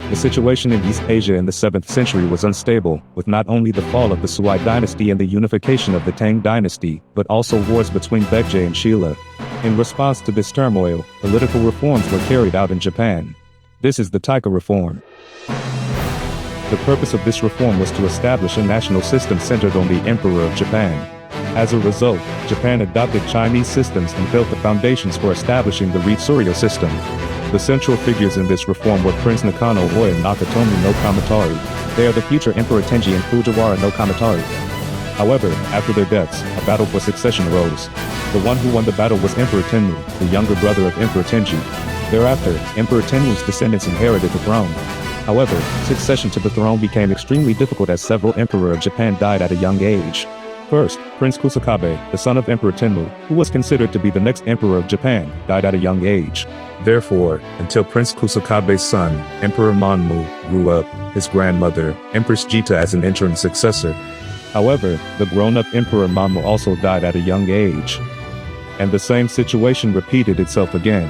The situation in East Asia in the 7th century was unstable, with not only the fall of the Sui dynasty and the unification of the Tang dynasty, but also wars between Baekje and Shilla. In response to this turmoil, political reforms were carried out in Japan. This is the Taika reform. The purpose of this reform was to establish a national system centered on the Emperor of Japan. As a result, Japan adopted Chinese systems and built the foundations for establishing the Ritsuryo system. The central figures in this reform were Prince Nakano Oi and Nakatomi no Kamatari. They are the future Emperor Tenji and Fujiwara no Kamatari. However, after their deaths, a battle for succession arose. The one who won the battle was Emperor Tenmu, the younger brother of Emperor Tenji. Thereafter, Emperor Tenmu's descendants inherited the throne. However, succession to the throne became extremely difficult as several emperors of Japan died at a young age. First, Prince Kusakabe, the son of Emperor Tenmu, who was considered to be the next emperor of Japan, died at a young age. Therefore, until Prince Kusakabe's son, Emperor Monmu, grew up, his grandmother, Empress Jita, as an interim successor. However, the grown-up Emperor Monmu also died at a young age. And the same situation repeated itself again.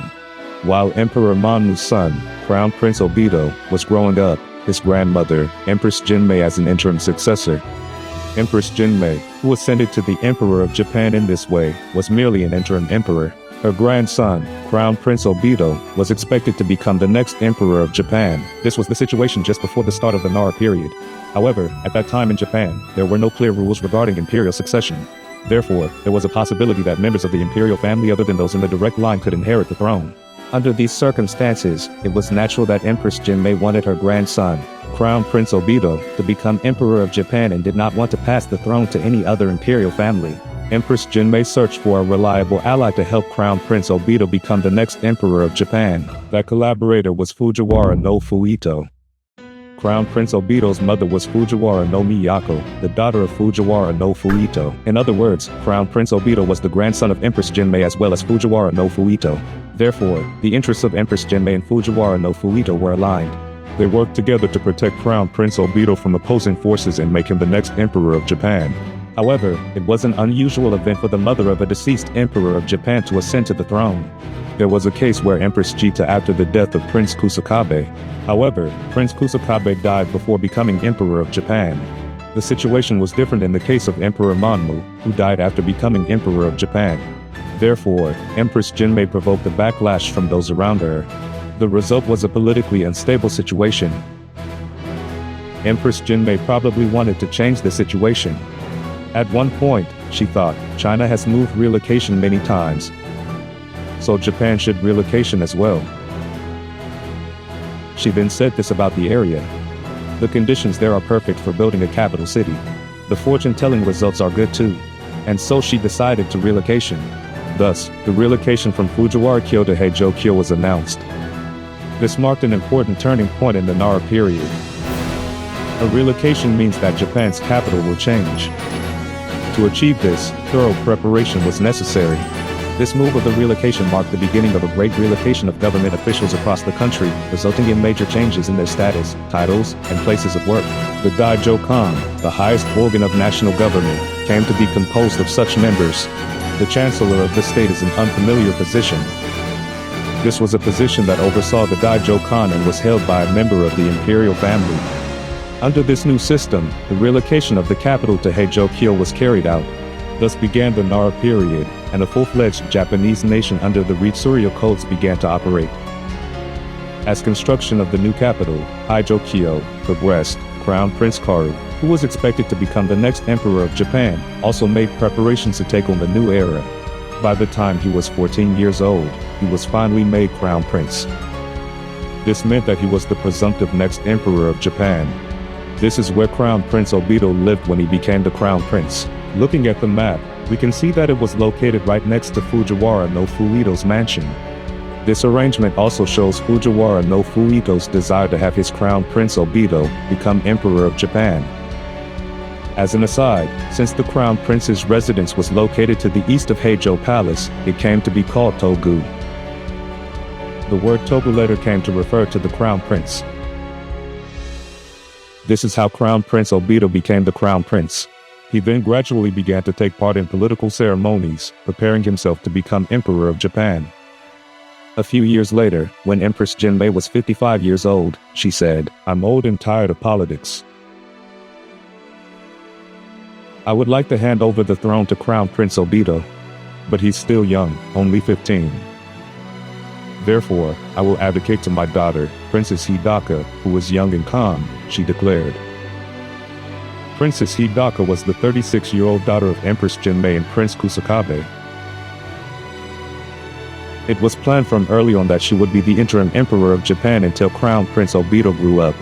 While Emperor Monmu's son, Crown Prince Obito, was growing up, his grandmother, Empress Jinmei, as an interim successor. Empress Jinmei, who ascended to the Emperor of Japan in this way, was merely an interim emperor. Her grandson, Crown Prince Obito, was expected to become the next Emperor of Japan. This was the situation just before the start of the Nara period. However, at that time in Japan, there were no clear rules regarding imperial succession. Therefore, there was a possibility that members of the imperial family other than those in the direct line could inherit the throne. Under these circumstances, it was natural that Empress Jinmei wanted her grandson, Crown Prince Obito, to become Emperor of Japan and did not want to pass the throne to any other imperial family. Empress Jinmei searched for a reliable ally to help Crown Prince Obito become the next Emperor of Japan. That collaborator was Fujiwara no Fuito. Crown Prince Obito's mother was Fujiwara no Miyako, the daughter of Fujiwara no Fuito. In other words, Crown Prince Obito was the grandson of Empress Jinmei as well as Fujiwara no Fuito. Therefore, the interests of Empress Jinmei and Fujiwara no Fuito were aligned. They worked together to protect Crown Prince Obito from opposing forces and make him the next Emperor of Japan. However, it was an unusual event for the mother of a deceased Emperor of Japan to ascend to the throne. There was a case where Empress Jita after the death of Prince Kusakabe. However, Prince Kusakabe died before becoming Emperor of Japan. The situation was different in the case of Emperor Monmu, who died after becoming Emperor of Japan. Therefore, Empress Jinmei provoked a backlash from those around her. The result was a politically unstable situation. Empress Jinmei probably wanted to change the situation. At one point, she thought, China has moved relocation many times, so Japan should relocation as well. She then said this about the area. The conditions there are perfect for building a capital city. The fortune-telling results are good too. And so she decided to relocation. Thus, the relocation from Fujiwara-kyo to Heijo-kyo was announced. This marked an important turning point in the Nara period. A relocation means that Japan's capital will change. To achieve this, thorough preparation was necessary. This move of the relocation marked the beginning of a great relocation of government officials across the country, resulting in major changes in their status, titles, and places of work. The Daijokan, the highest organ of national government, came to be composed of such members. The Chancellor of the state is an unfamiliar position. This was a position that oversaw the Daijokan and was held by a member of the imperial family. Under this new system, the relocation of the capital to Heijo-kyo was carried out. Thus began the Nara period, and a full-fledged Japanese nation under the Ritsuryo codes began to operate. As construction of the new capital, Heijo-kyo, progressed, Crown Prince Karu, who was expected to become the next Emperor of Japan, also made preparations to take on the new era. By the time he was 14 years old, he was finally made Crown Prince. This meant that he was the presumptive next Emperor of Japan. This is where Crown Prince Obito lived when he became the Crown Prince. Looking at the map, we can see that it was located right next to Fujiwara no Fuito's mansion. This arrangement also shows Fujiwara no Fuito's desire to have his Crown Prince Obito become Emperor of Japan. As an aside, since the Crown Prince's residence was located to the east of Heijo Palace, it came to be called Togu. The word Togu later came to refer to the Crown Prince. This is how Crown Prince Obito became the Crown Prince. He then gradually began to take part in political ceremonies, preparing himself to become Emperor of Japan. A few years later, when Empress Jinmei was 55 years old, she said, "I'm old and tired of politics. I would like to hand over the throne to Crown Prince Obito. But he's still young, only 15. Therefore, I will abdicate to my daughter, Princess Hidaka, who is young and calm," she declared. Princess Hidaka was the 36-year-old daughter of Empress Jinmei and Prince Kusakabe. It was planned from early on that she would be the interim emperor of Japan until Crown Prince Obito grew up.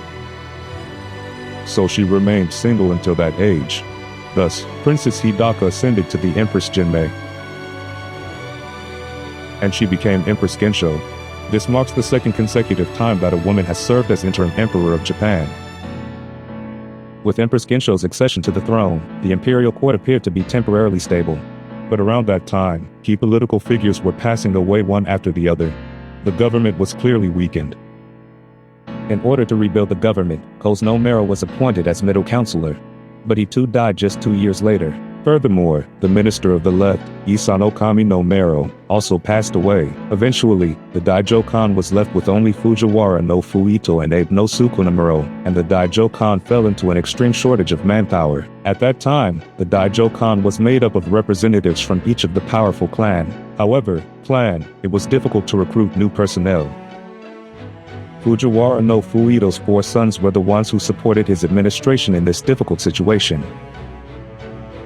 So she remained single until that age. Thus, Princess Hidaka ascended to the Empress Jinmei, and she became Empress Gensho. This marks the second consecutive time that a woman has served as interim emperor of Japan. With Empress Gensho's accession to the throne, the imperial court appeared to be temporarily stable. But around that time, key political figures were passing away one after the other. The government was clearly weakened. In order to rebuild the government, Kozuno Nara was appointed as middle counselor. But he too died just 2 years later. Furthermore, the minister of the left, Isano Kami no Mero, also passed away. Eventually, the Daijokan was left with only Fujiwara no Fuito and Abe no Sukunamuro, and the Daijokan fell into an extreme shortage of manpower. At that time, the Daijokan was made up of representatives from each of the powerful clan. However, it was difficult to recruit new personnel. Fujiwara no Fuito's 4 sons were the ones who supported his administration in this difficult situation.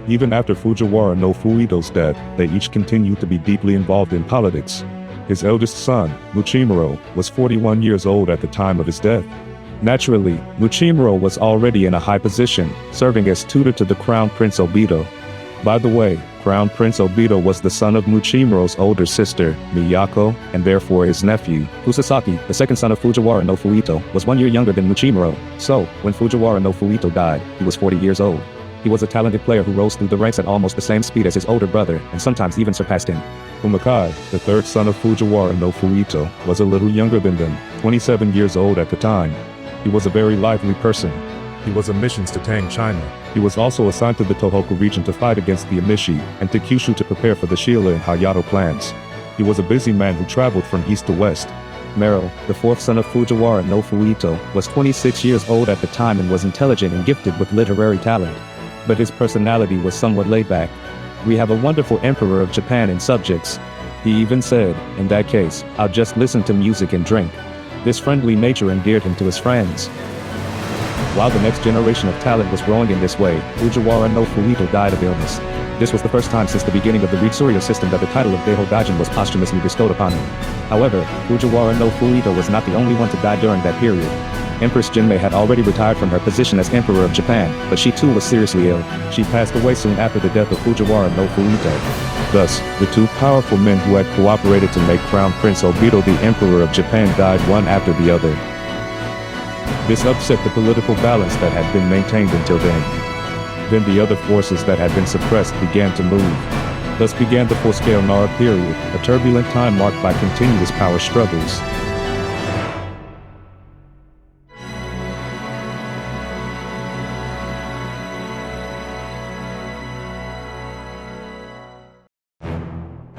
Even after Fujiwara no Fuito's death, they each continued to be deeply involved in politics. His eldest son, Muchimuro, was 41 years old at the time of his death. Naturally, Muchimuro was already in a high position, serving as tutor to the Crown Prince Obito. By the way, Crown Prince Obito was the son of Muchimuro's older sister, Miyako, and therefore his nephew. Kusasaki, the second son of Fujiwara no Fuito, was 1 year younger than Muchimuro. So, when Fujiwara no Fuito died, he was 40 years old. He was a talented player who rose through the ranks at almost the same speed as his older brother, and sometimes even surpassed him. Umakai, the third son of Fujiwara no Fuito, was a little younger than them, 27 years old at the time. He was a very lively person. He was on missions to Tang, China. He was also assigned to the Tohoku region to fight against the Emishi, and to Kyushu to prepare for the Shilla and Hayato clans. He was a busy man who traveled from east to west. Mero, the fourth son of Fujiwara no Fuito, was 26 years old at the time and was intelligent and gifted with literary talent. But his personality was somewhat laid back. "We have a wonderful emperor of Japan and subjects," he even said. "In that case, I'll just listen to music and drink." This friendly nature endeared him to his friends. While the next generation of talent was growing in this way, Fujiwara no Fuito died of illness. This was the first time since the beginning of the Ritsuryo system that the title of Daiho Daijin was posthumously bestowed upon him. However, Fujiwara no Fuito was not the only one to die during that period. Empress Jinmei had already retired from her position as Emperor of Japan, but she too was seriously ill. She passed away soon after the death of Fujiwara no Fuito. Thus, the two powerful men who had cooperated to make Crown Prince Obito the Emperor of Japan died one after the other. This upset the political balance that had been maintained until then. Then the other forces that had been suppressed began to move. Thus began the full-scale Nara period, a turbulent time marked by continuous power struggles.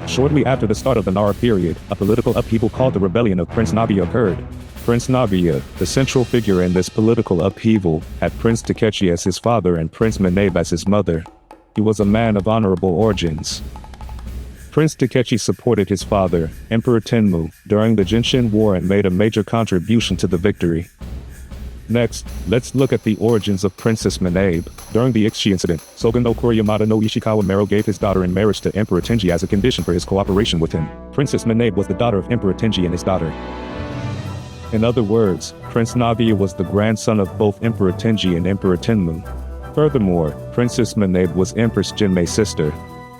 Shortly after the start of the Nara period, a political upheaval called the Rebellion of Prince Nagiya occurred. Prince Nagiya, the central figure in this political upheaval, had Prince Takechi as his father and Prince Minabe as his mother. He was a man of honorable origins. Prince Takechi supported his father, Emperor Tenmu, during the Genshin War and made a major contribution to the victory. Next, let's look at the origins of Princess Minabe. During the Ichi incident, Sogen no Kuriyamada no Ishikawa Mero gave his daughter in marriage to Emperor Tenji as a condition for his cooperation with him. Princess Minabe was the daughter of Emperor Tenji and his daughter. In other words, Prince Nagiya was the grandson of both Emperor Tenji and Emperor Tenmu. Furthermore, Princess Minabe was Empress Jinmei's sister.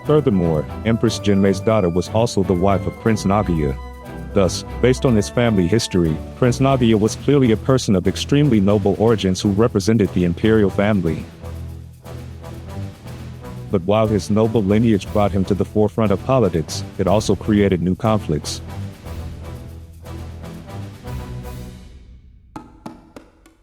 Furthermore, Empress Jinmei's daughter was also the wife of Prince Nagiya. Thus, based on his family history, Prince Nagiya was clearly a person of extremely noble origins who represented the imperial family. But while his noble lineage brought him to the forefront of politics, it also created new conflicts.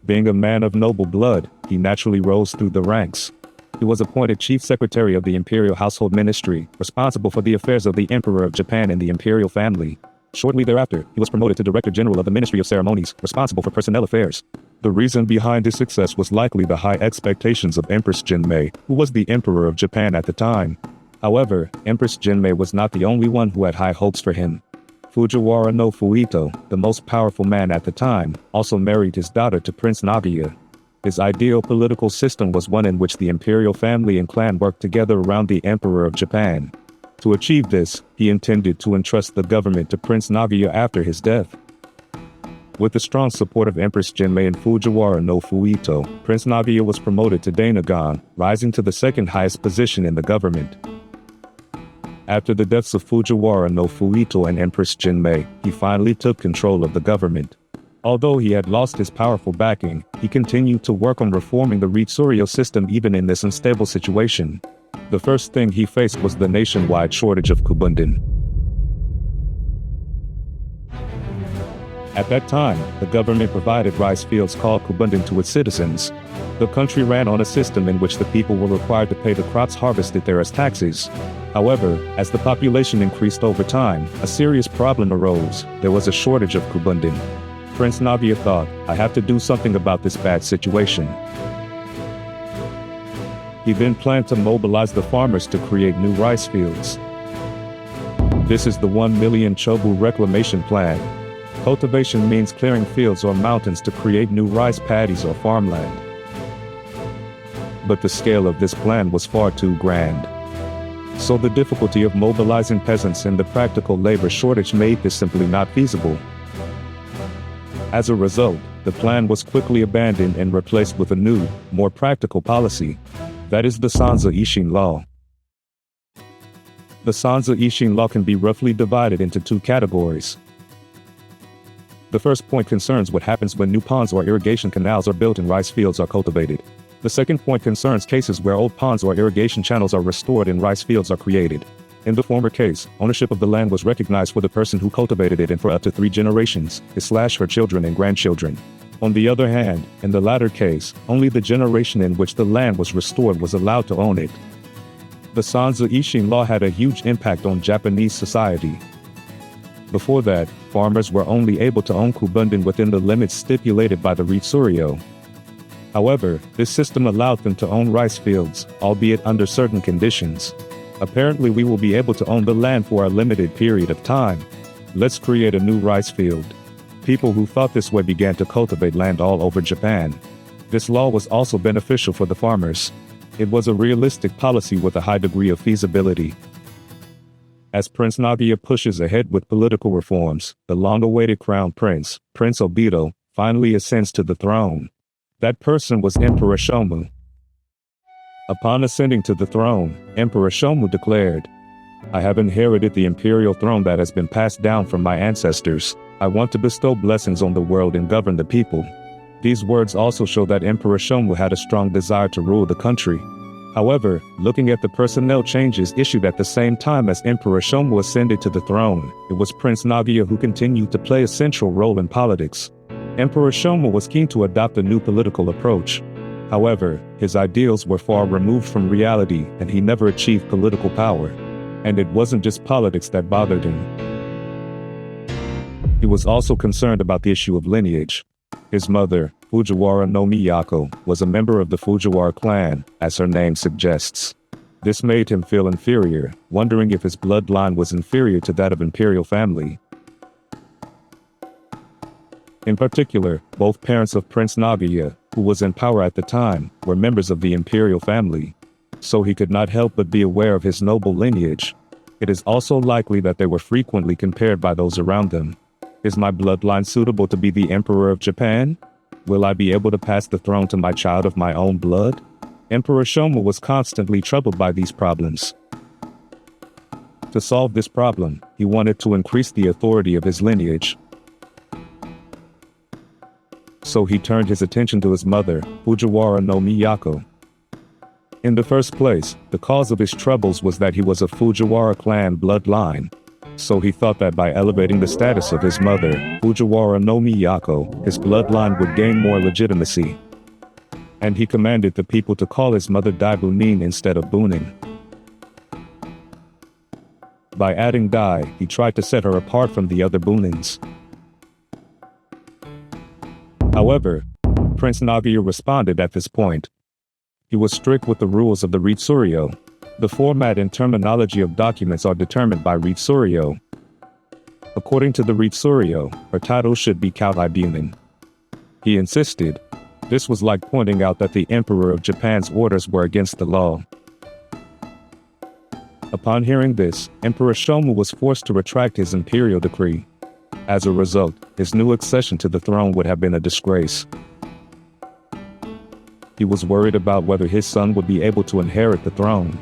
Being a man of noble blood, he naturally rose through the ranks. He was appointed Chief Secretary of the Imperial Household Ministry, responsible for the affairs of the Emperor of Japan and the imperial family. Shortly thereafter, he was promoted to Director General of the Ministry of Ceremonies, responsible for personnel affairs. The reason behind his success was likely the high expectations of Empress Jinmei, who was the Emperor of Japan at the time. However, Empress Jinmei was not the only one who had high hopes for him. Fujiwara no Fuito, the most powerful man at the time, also married his daughter to Prince Nagiya. His ideal political system was one in which the imperial family and clan worked together around the Emperor of Japan. To achieve this, he intended to entrust the government to Prince Nagiya after his death. With the strong support of Empress Jinmei and Fujiwara no Fuito, Prince Nagiya was promoted to dainagon, rising to the second highest position in the government. After the deaths of Fujiwara no Fuito and Empress Jinmei, he finally took control of the government. Although he had lost his powerful backing, he continued to work on reforming the Ritsuryo system even in this unstable situation. The first thing he faced was the nationwide shortage of kubundan. At that time, the government provided rice fields called kubundan to its citizens. The country ran on a system in which the people were required to pay the crops harvested there as taxes. However, as the population increased over time, a serious problem arose. There was a shortage of kubundan. Prince Nagiya thought, I have to do something about this bad situation. He then planned to mobilize the farmers to create new rice fields. This is the 1 million chobu reclamation plan. Cultivation means clearing fields or mountains to create new rice paddies or farmland. But the scale of this plan was far too grand. So the difficulty of mobilizing peasants and the practical labor shortage made this simply not feasible. As a result, the plan was quickly abandoned and replaced with a new, more practical policy. That is the Sanza Ishin Law. The Sanza Ishin Law can be roughly divided into two categories. The first point concerns what happens when new ponds or irrigation canals are built and rice fields are cultivated. The second point concerns cases where old ponds or irrigation channels are restored and rice fields are created. In the former case, ownership of the land was recognized for the person who cultivated it and for up to 3 generations, his/her children and grandchildren. On the other hand, in the latter case, only the generation in which the land was restored was allowed to own it. The Sanza Ishin Law had a huge impact on Japanese society. Before that, farmers were only able to own kubundan within the limits stipulated by the Ritsuryo. However, this system allowed them to own rice fields, albeit under certain conditions. Apparently we will be able to own the land for a limited period of time. Let's create a new rice field. People who thought this way began to cultivate land all over Japan. This law was also beneficial for the farmers. It was a realistic policy with a high degree of feasibility. As Prince Nagiya pushes ahead with political reforms, the long-awaited crown prince, Prince Obito, finally ascends to the throne. That person was Emperor Shomu. Upon ascending to the throne, Emperor Shomu declared, I have inherited the imperial throne that has been passed down from my ancestors. I want to bestow blessings on the world and govern the people. These words also show that Emperor Shomu had a strong desire to rule the country. However, looking at the personnel changes issued at the same time as Emperor Shomu ascended to the throne, it was Prince Nagiya who continued to play a central role in politics. Emperor Shomu was keen to adopt a new political approach. However, his ideals were far removed from reality and he never achieved political power. And it wasn't just politics that bothered him. He was also concerned about the issue of lineage. His mother, Fujiwara no Miyako, was a member of the Fujiwara clan, as her name suggests. This made him feel inferior, wondering if his bloodline was inferior to that of imperial family. In particular, both parents of Prince Nagiya, who was in power at the time, were members of the imperial family. So he could not help but be aware of his noble lineage. It is also likely that they were frequently compared by those around them. Is my bloodline suitable to be the Emperor of Japan? Will I be able to pass the throne to my child of my own blood? Emperor Shomu was constantly troubled by these problems. To solve this problem, he wanted to increase the authority of his lineage. So he turned his attention to his mother, Fujiwara no Miyako. In the first place, the cause of his troubles was that he was a Fujiwara clan bloodline. So he thought that by elevating the status of his mother, Fujiwara no Miyako, his bloodline would gain more legitimacy. And he commanded the people to call his mother Daibunin instead of Bunin. By adding Dai, he tried to set her apart from the other Bunins. However, Prince Nagaya responded at this point. He was strict with the rules of the Ritsuryo. The format and terminology of documents are determined by Ritsuryo. According to the Ritsuryo, her title should be Kauibunin. He insisted. This was like pointing out that the Emperor of Japan's orders were against the law. Upon hearing this, Emperor Shomu was forced to retract his imperial decree. As a result, his new accession to the throne would have been a disgrace. He was worried about whether his son would be able to inherit the throne.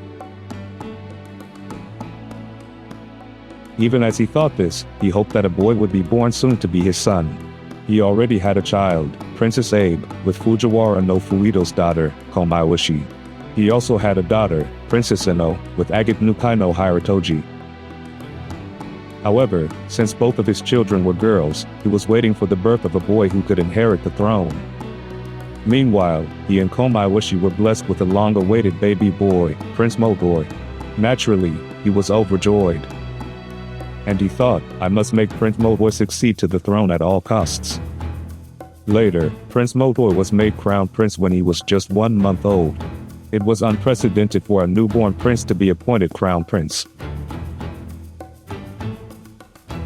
Even as he thought this, he hoped that a boy would be born soon to be his son. He already had a child, Princess Abe, with Fujiwara no Fuito's daughter, Komaiwashi. He also had a daughter, Princess Ino, with Agate Nukai no Hiratoji. However, since both of his children were girls, he was waiting for the birth of a boy who could inherit the throne. Meanwhile, he and Komaiwashi were blessed with a long-awaited baby boy, Prince Mogoi. Naturally, he was overjoyed. And he thought, I must make Prince Mogoi succeed to the throne at all costs. Later, Prince Mogoi was made crown prince when he was just 1 month old. It was unprecedented for a newborn prince to be appointed crown prince.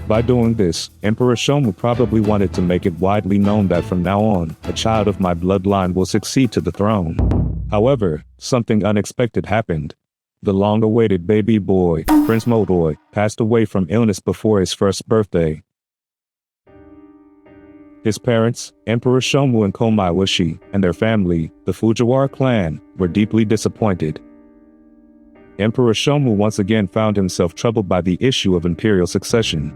By doing this, Emperor Shomu probably wanted to make it widely known that from now on, a child of my bloodline will succeed to the throne. However, something unexpected happened. The long-awaited baby boy, Prince Mogoi, passed away from illness before his first birthday. His parents, Emperor Shomu and Komaiwashi, and their family, the Fujiwara clan, were deeply disappointed. Emperor Shomu once again found himself troubled by the issue of imperial succession.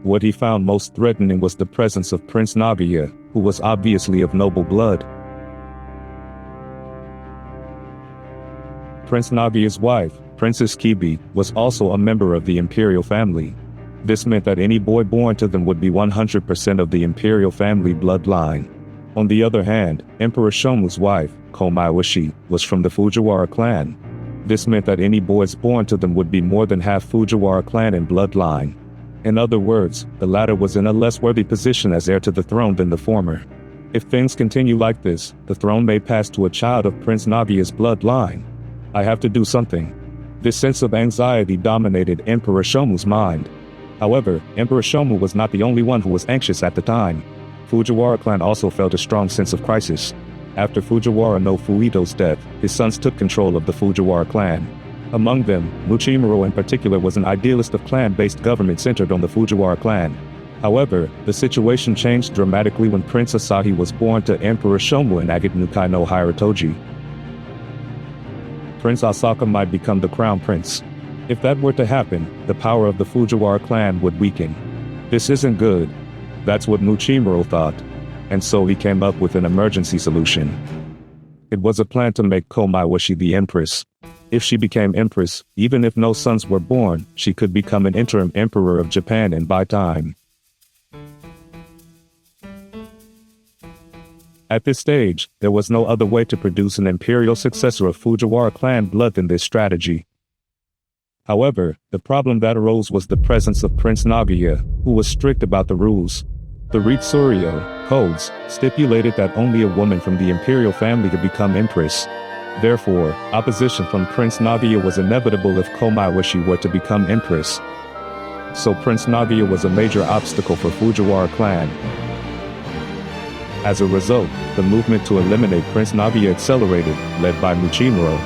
What he found most threatening was the presence of Prince Nagaya, who was obviously of noble blood. Prince Nagaya's wife, Princess Kibi, was also a member of the imperial family. This meant that any boy born to them would be 100% of the imperial family bloodline. On the other hand, Emperor Shomu's wife, Komaiwashi, was from the Fujiwara clan. This meant that any boys born to them would be more than half Fujiwara clan in bloodline. In other words, the latter was in a less worthy position as heir to the throne than the former. If things continue like this, the throne may pass to a child of Prince Nagaya's bloodline. I have to do something. This sense of anxiety dominated Emperor Shomu's mind. However, Emperor Shomu was not the only one who was anxious at the time. Fujiwara clan also felt a strong sense of crisis. After Fujiwara no Fuito's death, his sons took control of the Fujiwara clan. Among them, Muchimuro in particular was an idealist of clan-based government centered on the Fujiwara clan. However, the situation changed dramatically when Prince Asahi was born to Emperor Shomu and Agate Nukai no Hiratoji. Prince Asaka might become the crown prince. If that were to happen, the power of the Fujiwara clan would weaken. This isn't good. That's what Muchimuro thought. And so he came up with an emergency solution. It was a plan to make Komaiwashi the empress. If she became empress, even if no sons were born, she could become an interim emperor of Japan and buy time. At this stage, there was no other way to produce an imperial successor of Fujiwara clan blood than this strategy. However, the problem that arose was the presence of Prince Nagaya, who was strict about the rules. The Ritsuryo codes stipulated that only a woman from the imperial family could become empress. Therefore, opposition from Prince Nagaya was inevitable if Komaiwashi were to become empress. So Prince Nagaya was a major obstacle for Fujiwara clan. As a result, the movement to eliminate Prince Nagaya accelerated, led by Muchimuro.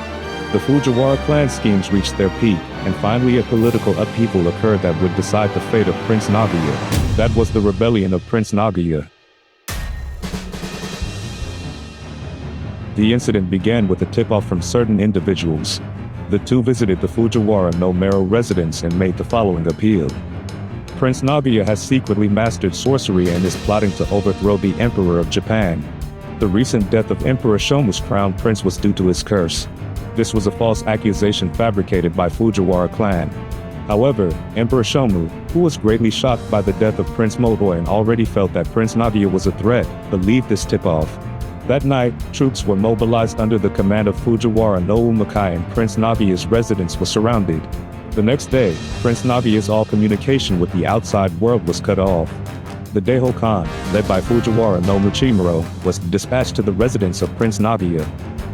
The Fujiwara clan schemes reached their peak, and finally a political upheaval occurred that would decide the fate of Prince Nagaya. That was the rebellion of Prince Nagaya. The incident began with a tip-off from certain individuals. The two visited the Fujiwara no Nara residence and made the following appeal. Prince Nagaya has secretly mastered sorcery and is plotting to overthrow the Emperor of Japan. The recent death of Emperor Shomu's crown prince was due to his curse. This was a false accusation fabricated by Fujiwara clan. However, Emperor Shomu, who was greatly shocked by the death of Prince Mogoi and already felt that Prince Nagaya was a threat, believed this tip-off. That night, troops were mobilized under the command of Fujiwara no Umakai and Prince Nagaya's residence was surrounded. The next day, Prince Nagia's all communication with the outside world was cut off. The Daehokan, led by Fujiwara no Muchimuro, was dispatched to the residence of Prince Nagia.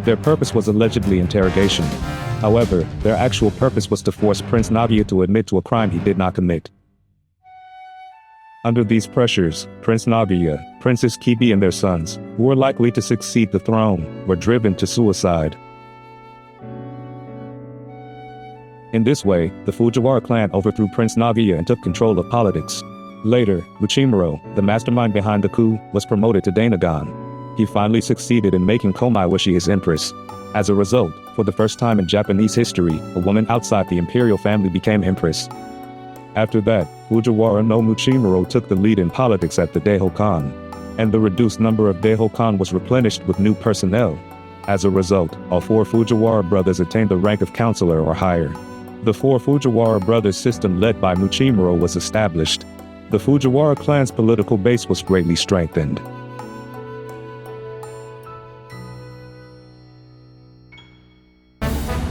Their purpose was allegedly interrogation. However, their actual purpose was to force Prince Nagia to admit to a crime he did not commit. Under these pressures, Prince Nagia, Princess Kibi and their sons, who were likely to succeed the throne, were driven to suicide. In this way, the Fujiwara clan overthrew Prince Nagia and took control of politics. Later, Muchimuro, the mastermind behind the coup, was promoted to Dainagon. He finally succeeded in making Komawashi his empress. As a result, for the first time in Japanese history, a woman outside the imperial family became empress. After that, Fujiwara no Muchimuro took the lead in politics at the Daehokan, and the reduced number of Daehokan was replenished with new personnel. As a result, all 4 Fujiwara brothers attained the rank of counselor or higher. The 4 Fujiwara brothers system led by Muchimuro was established. The Fujiwara clan's political base was greatly strengthened.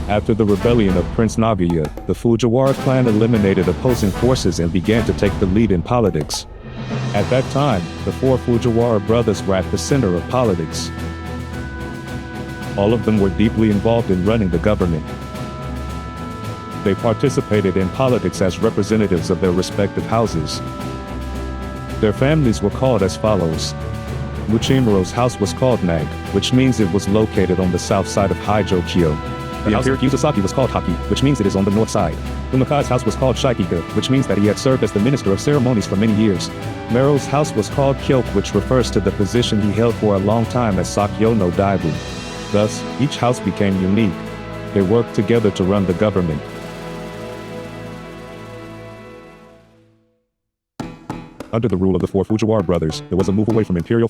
After the rebellion of Prince Nagia, the Fujiwara clan eliminated opposing forces and began to take the lead in politics. At that time, the 4 Fujiwara brothers were at the center of politics. All of them were deeply involved in running the government. They participated in politics as representatives of their respective houses. Their families were called as follows. Muchimuro's house was called Nag, which means it was located on the south side of Haijokyo. The house of Yuzusaki was called Haki, which means it is on the north side. Umakai's house was called Shaikika, which means that he had served as the minister of ceremonies for many years. Mero's house was called Kyoke, which refers to the position he held for a long time as Sakyo no Daibu. Thus, each house became unique. They worked together to run the government. Under the rule of the 4 Fujiwara brothers, there was a move away from imperial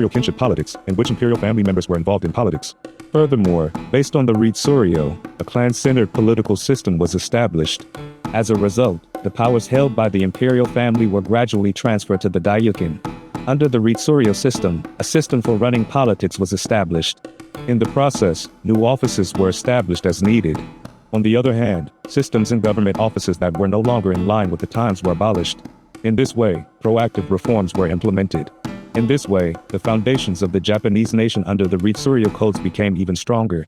kinship politics, in which imperial family members were involved in politics. Furthermore, based on the Ritsuryo, a clan-centered political system was established. As a result, the powers held by the imperial family were gradually transferred to the Daiyukin. Under the Ritsuryo system, a system for running politics was established. In the process, new offices were established as needed. On the other hand, systems and government offices that were no longer in line with the times were abolished. In this way, proactive reforms were implemented. In this way, the foundations of the Japanese nation under the Ritsuryo codes became even stronger.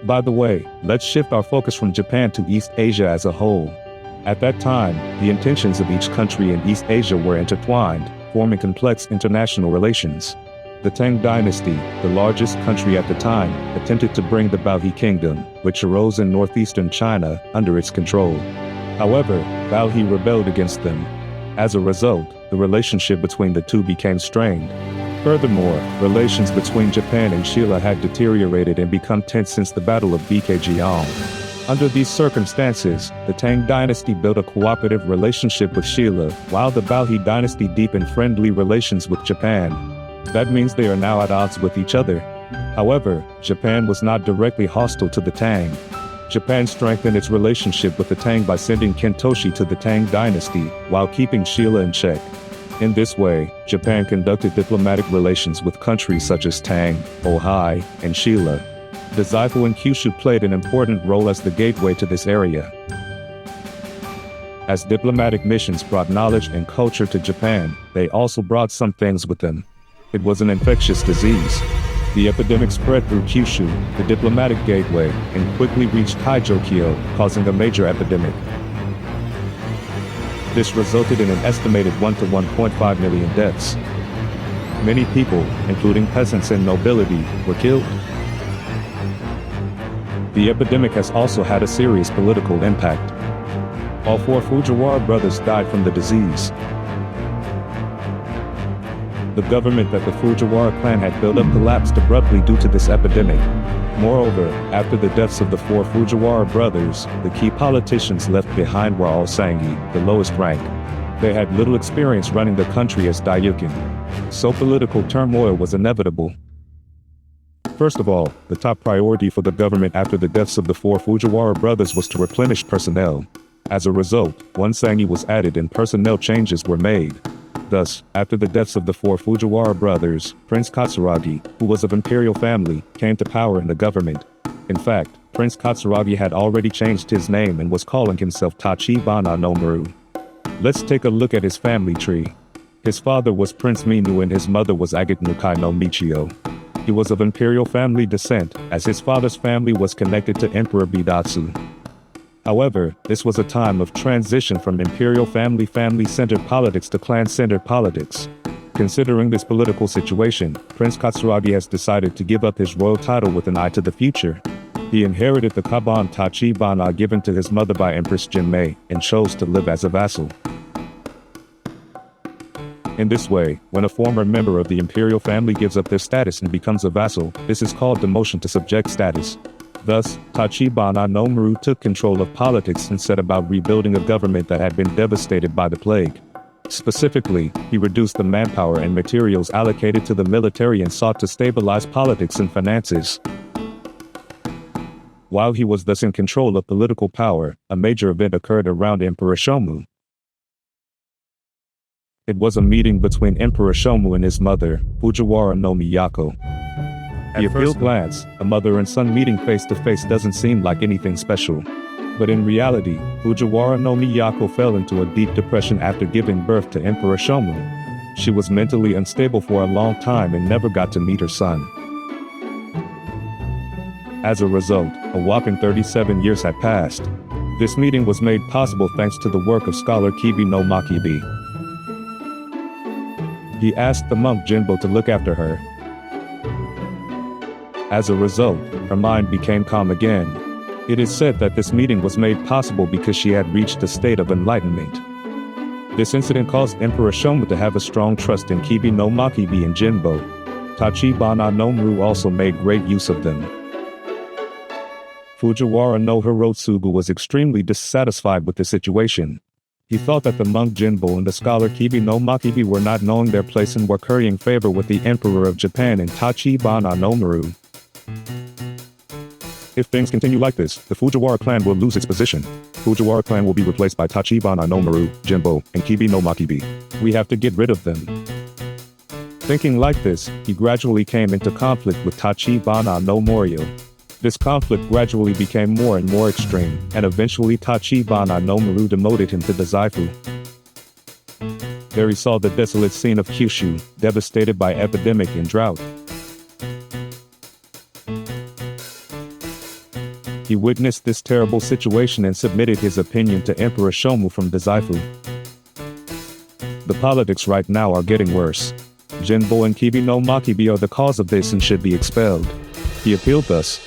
By the way, let's shift our focus from Japan to East Asia as a whole. At that time, the intentions of each country in East Asia were intertwined, forming complex international relations. The Tang dynasty, the largest country at the time, attempted to bring the Baohe kingdom, which arose in northeastern China, under its control. However, Baohe rebelled against them. As a result, the relationship between the two became strained. Furthermore, relations between Japan and Sheila had deteriorated and become tense since the Battle of Bikjiang. Under these circumstances, the Tang dynasty built a cooperative relationship with Sheila, while the Baohe dynasty deepened friendly relations with Japan. That means they are now at odds with each other. However, Japan was not directly hostile to the Tang. Japan strengthened its relationship with the Tang by sending Kentoshi to the Tang dynasty, while keeping Sheila in check. In this way, Japan conducted diplomatic relations with countries such as Tang, Ohai, and Sheila. The Zaifu and Kyushu played an important role as the gateway to this area. As diplomatic missions brought knowledge and culture to Japan, they also brought some things with them. It was an infectious disease. The epidemic spread through Kyushu, the diplomatic gateway, and quickly reached Haijokyo, causing a major epidemic. This resulted in an estimated 1 to 1.5 million deaths. Many people, including peasants and nobility, were killed. The epidemic has also had a serious political impact. All 4 Fujiwara brothers died from the disease. The government that the Fujiwara clan had built up collapsed abruptly due to this epidemic. Moreover, after the deaths of the 4 Fujiwara brothers, the key politicians left behind were all Sangi, the lowest rank. They had little experience running the country as Daiyukin. So political turmoil was inevitable. First of all, the top priority for the government after the deaths of the 4 Fujiwara brothers was to replenish personnel. As a result, 1 Sangi was added and personnel changes were made. Thus, after the deaths of the 4 Fujiwara brothers, Prince Katsuragi, who was of imperial family, came to power in the government. In fact, Prince Katsuragi had already changed his name and was calling himself Tachibana no Maru. Let's take a look at his family tree. His father was Prince Minu and his mother was Agate Nukai no Michio. He was of imperial family descent, as his father's family was connected to Emperor Bidatsu. However, this was a time of transition from imperial family-centered politics to clan-centered politics. Considering this political situation, Prince Katsuragi has decided to give up his royal title with an eye to the future. He inherited the Kaban Tachibana given to his mother by Empress Jinmei, and chose to live as a vassal. In this way, when a former member of the imperial family gives up their status and becomes a vassal, this is called demotion to subject status. Thus, Tachibana no Maru took control of politics and set about rebuilding a government that had been devastated by the plague. Specifically, he reduced the manpower and materials allocated to the military and sought to stabilize politics and finances. While he was thus in control of political power, a major event occurred around Emperor Shomu. It was a meeting between Emperor Shomu and his mother, Fujiwara no Miyako. At first glance, a mother and son meeting face to face doesn't seem like anything special. But in reality, Fujiwara no Miyako fell into a deep depression after giving birth to Emperor Shomu. She was mentally unstable for a long time and never got to meet her son. As a result, a whopping 37 years had passed. This meeting was made possible thanks to the work of scholar Kibi no Makibi. He asked the monk Jinbo to look after her. As a result, her mind became calm again. It is said that this meeting was made possible because she had reached a state of enlightenment. This incident caused Emperor Shomu to have a strong trust in Kibi no Makibi and Jinbo. Tachibana no Maru also made great use of them. Fujiwara no Hirotsugu was extremely dissatisfied with the situation. He thought that the monk Jinbo and the scholar Kibi no Makibi were not knowing their place and were currying favor with the Emperor of Japan and Tachibana no Maru. If things continue like this, the Fujiwara clan will lose its position. Fujiwara clan will be replaced by Tachibana no Maru, Jinbo, and Kibi no Makibi. We have to get rid of them. Thinking like this, he gradually came into conflict with Tachibana no Morio. This conflict gradually became more and more extreme, and eventually Tachibana no Maru demoted him to the Zaifu. There he saw the desolate scene of Kyushu, devastated by epidemic and drought. He witnessed this terrible situation and submitted his opinion to Emperor Shomu from the Zaifu. The politics right now are getting worse. Jinbo and Kibi no Makibi are the cause of this and should be expelled. He appealed thus.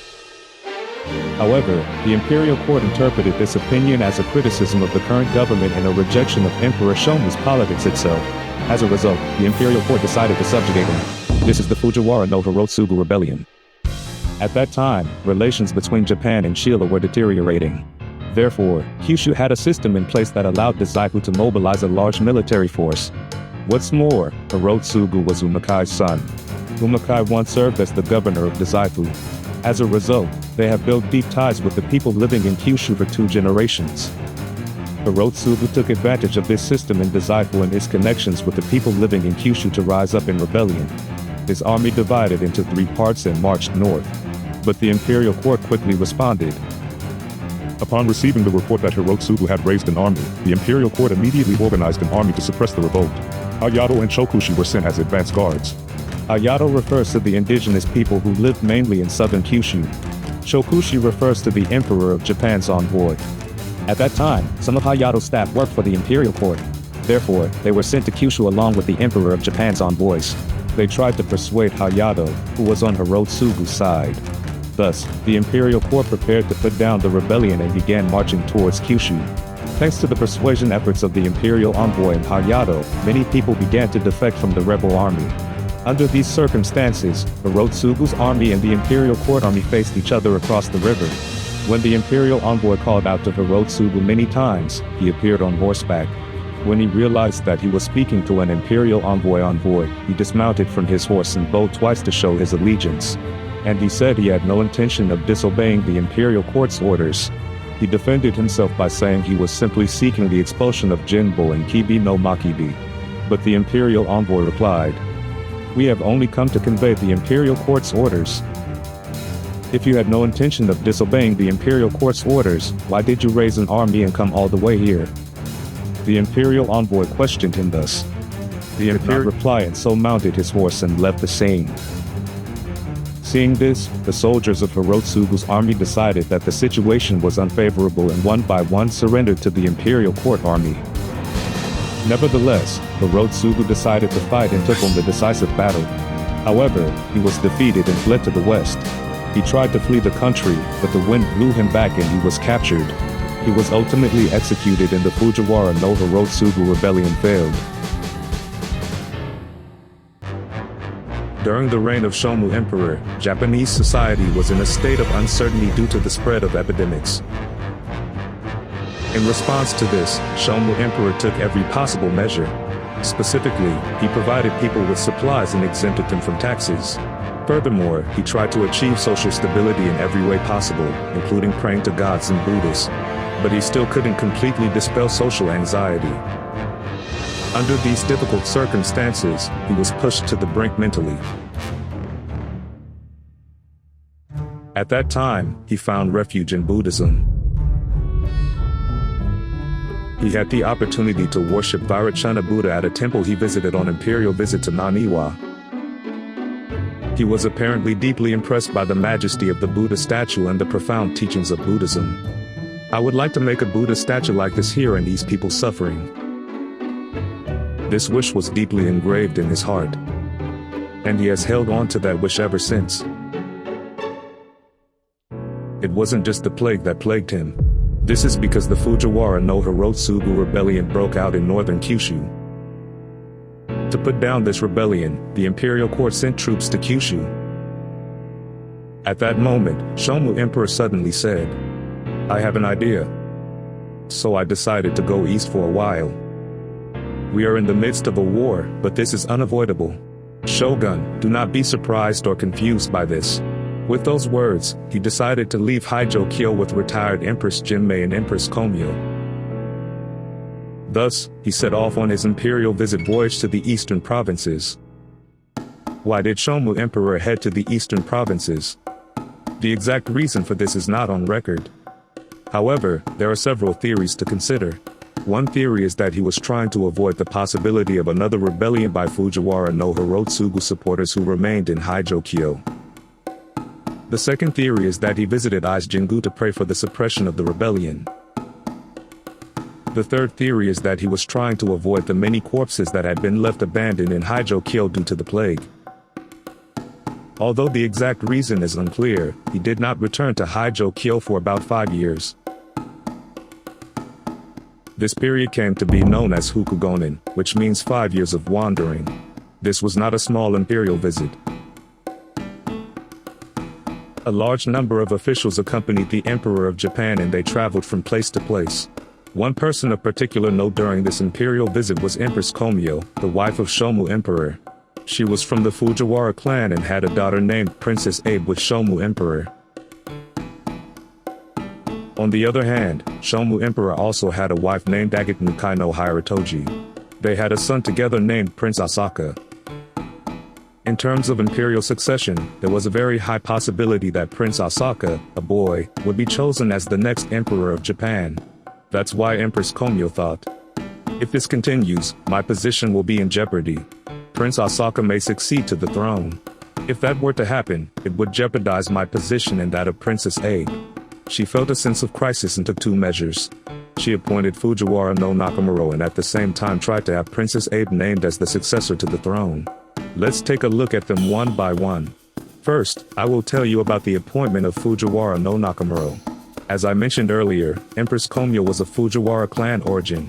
However, the imperial court interpreted this opinion as a criticism of the current government and a rejection of Emperor Shomu's politics itself. As a result, the imperial court decided to subjugate him. This is the Fujiwara no Hirotsugu rebellion. At that time, relations between Japan and Sheila were deteriorating. Therefore, Kyushu had a system in place that allowed the Zaifu to mobilize a large military force. What's more, Hirotsugu was Umakai's son. Umakai once served as the governor of the Zaifu. As a result, they have built deep ties with the people living in Kyushu for 2 generations. Hirotsugu took advantage of this system in the Zaifu and his connections with the people living in Kyushu to rise up in rebellion. His army divided into 3 parts and marched north. But the imperial court quickly responded. Upon receiving the report that Hirotsugu had raised an army, the imperial court immediately organized an army to suppress the revolt. Ayato and Chokushi were sent as advance guards. Ayato refers to the indigenous people who lived mainly in southern Kyushu. Chokushi refers to the Emperor of Japan's envoy. At that time, some of Hayato's staff worked for the imperial court. Therefore, they were sent to Kyushu along with the Emperor of Japan's envoys. They tried to persuade Hayato, who was on Hirotsugu's side. Thus, the imperial court prepared to put down the rebellion and began marching towards Kyushu. Thanks to the persuasion efforts of the imperial envoy and Hayato, many people began to defect from the rebel army. Under these circumstances, Hirotsugu's army and the imperial court army faced each other across the river. When the imperial envoy called out to Hirotsugu many times, he appeared on horseback. When he realized that he was speaking to an imperial envoy, he dismounted from his horse and bowed twice to show his allegiance. And he said he had no intention of disobeying the imperial court's orders. He defended himself by saying he was simply seeking the expulsion of Jinbo and Kibi no Makibi. But the imperial envoy replied, "We have only come to convey the imperial court's orders." If you had no intention of disobeying the imperial court's orders, why did you raise an army and come all the way here? The imperial envoy questioned him thus. The imperial replied and so mounted his horse and left the scene. Seeing this, the soldiers of Hirotsugu's army decided that the situation was unfavorable and one by one surrendered to the imperial court army. Nevertheless, Hirotsugu decided to fight and took on the decisive battle. However, he was defeated and fled to the west. He tried to flee the country, but the wind blew him back and he was captured. He was ultimately executed and the Fujiwara no Hirotsugu rebellion failed. During the reign of Shomu Emperor, Japanese society was in a state of uncertainty due to the spread of epidemics. In response to this, Shomu Emperor took every possible measure. Specifically, he provided people with supplies and exempted them from taxes. Furthermore, he tried to achieve social stability in every way possible, including praying to gods and Buddhists. But he still couldn't completely dispel social anxiety. Under these difficult circumstances, he was pushed to the brink mentally. At that time, he found refuge in Buddhism. He had the opportunity to worship Vairocana Buddha at a temple he visited on imperial visit to Naniwa. He was apparently deeply impressed by the majesty of the Buddha statue and the profound teachings of Buddhism. I would like to make a Buddha statue like this here and ease people's suffering. This wish was deeply engraved in his heart. And he has held on to that wish ever since. It wasn't just the plague that plagued him. This is because the Fujiwara no Hirotsugu rebellion broke out in northern Kyushu. To put down this rebellion, the imperial court sent troops to Kyushu. At that moment, Shomu Emperor suddenly said, "I have an idea." So I decided to go east for a while. We are in the midst of a war, but this is unavoidable. Shogun, do not be surprised or confused by this. With those words, he decided to leave Haijokyo with retired Empress Jinmei and Empress Komyo. Thus, he set off on his imperial visit voyage to the eastern provinces. Why did Shomu Emperor head to the eastern provinces? The exact reason for this is not on record. However, there are several theories to consider. One theory is that he was trying to avoid the possibility of another rebellion by Fujiwara no Hirotsugu supporters who remained in Haijokyo. The second theory is that he visited Ise-Jingu to pray for the suppression of the rebellion. The third theory is that he was trying to avoid the many corpses that had been left abandoned in Haijokyo due to the plague. Although the exact reason is unclear, he did not return to Haijokyo for about 5 years. This period came to be known as Hukugonen, which means 5 years of wandering. This was not a small imperial visit. A large number of officials accompanied the Emperor of Japan and they traveled from place to place. One person of particular note during this imperial visit was Empress Komyo, the wife of Shomu Emperor. She was from the Fujiwara clan and had a daughter named Princess Abe with Shomu Emperor. On the other hand, Shomu Emperor also had a wife named Agikunukai no Hiratoji. They had a son together named Prince Asaka. In terms of imperial succession, there was a very high possibility that Prince Asaka, a boy, would be chosen as the next emperor of Japan. That's why Empress Komyo thought, if this continues, my position will be in jeopardy. Prince Asaka may succeed to the throne. If that were to happen, it would jeopardize my position and that of Princess Abe. She felt a sense of crisis and took 2 measures. She appointed Fujiwara no Nakamura and at the same time tried to have Princess Abe named as the successor to the throne. Let's take a look at them one by one. First, I will tell you about the appointment of Fujiwara no Nakamura. As I mentioned earlier, Empress Komyo was of Fujiwara clan origin.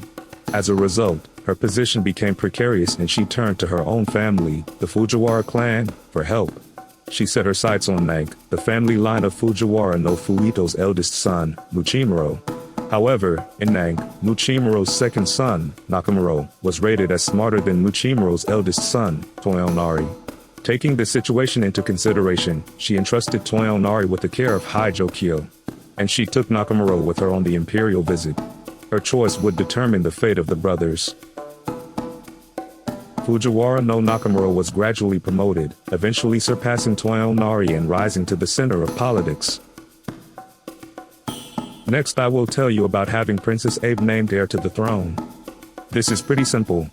As a result, her position became precarious and she turned to her own family, the Fujiwara clan, for help. She set her sights on Nang, the family line of Fujiwara no Fuito's eldest son, Muchimuro. However, in Nang, Muchimuro's second son, Nakamura, was rated as smarter than Muchimuro's eldest son, Toyonari. Taking this situation into consideration, she entrusted Toyonari with the care of Haijokyo. And she took Nakamura with her on the imperial visit. Her choice would determine the fate of the brothers. Fujiwara no Nakamura was gradually promoted, eventually surpassing Toyonari and rising to the center of politics. Next I will tell you about having Princess Abe named heir to the throne. This is pretty simple.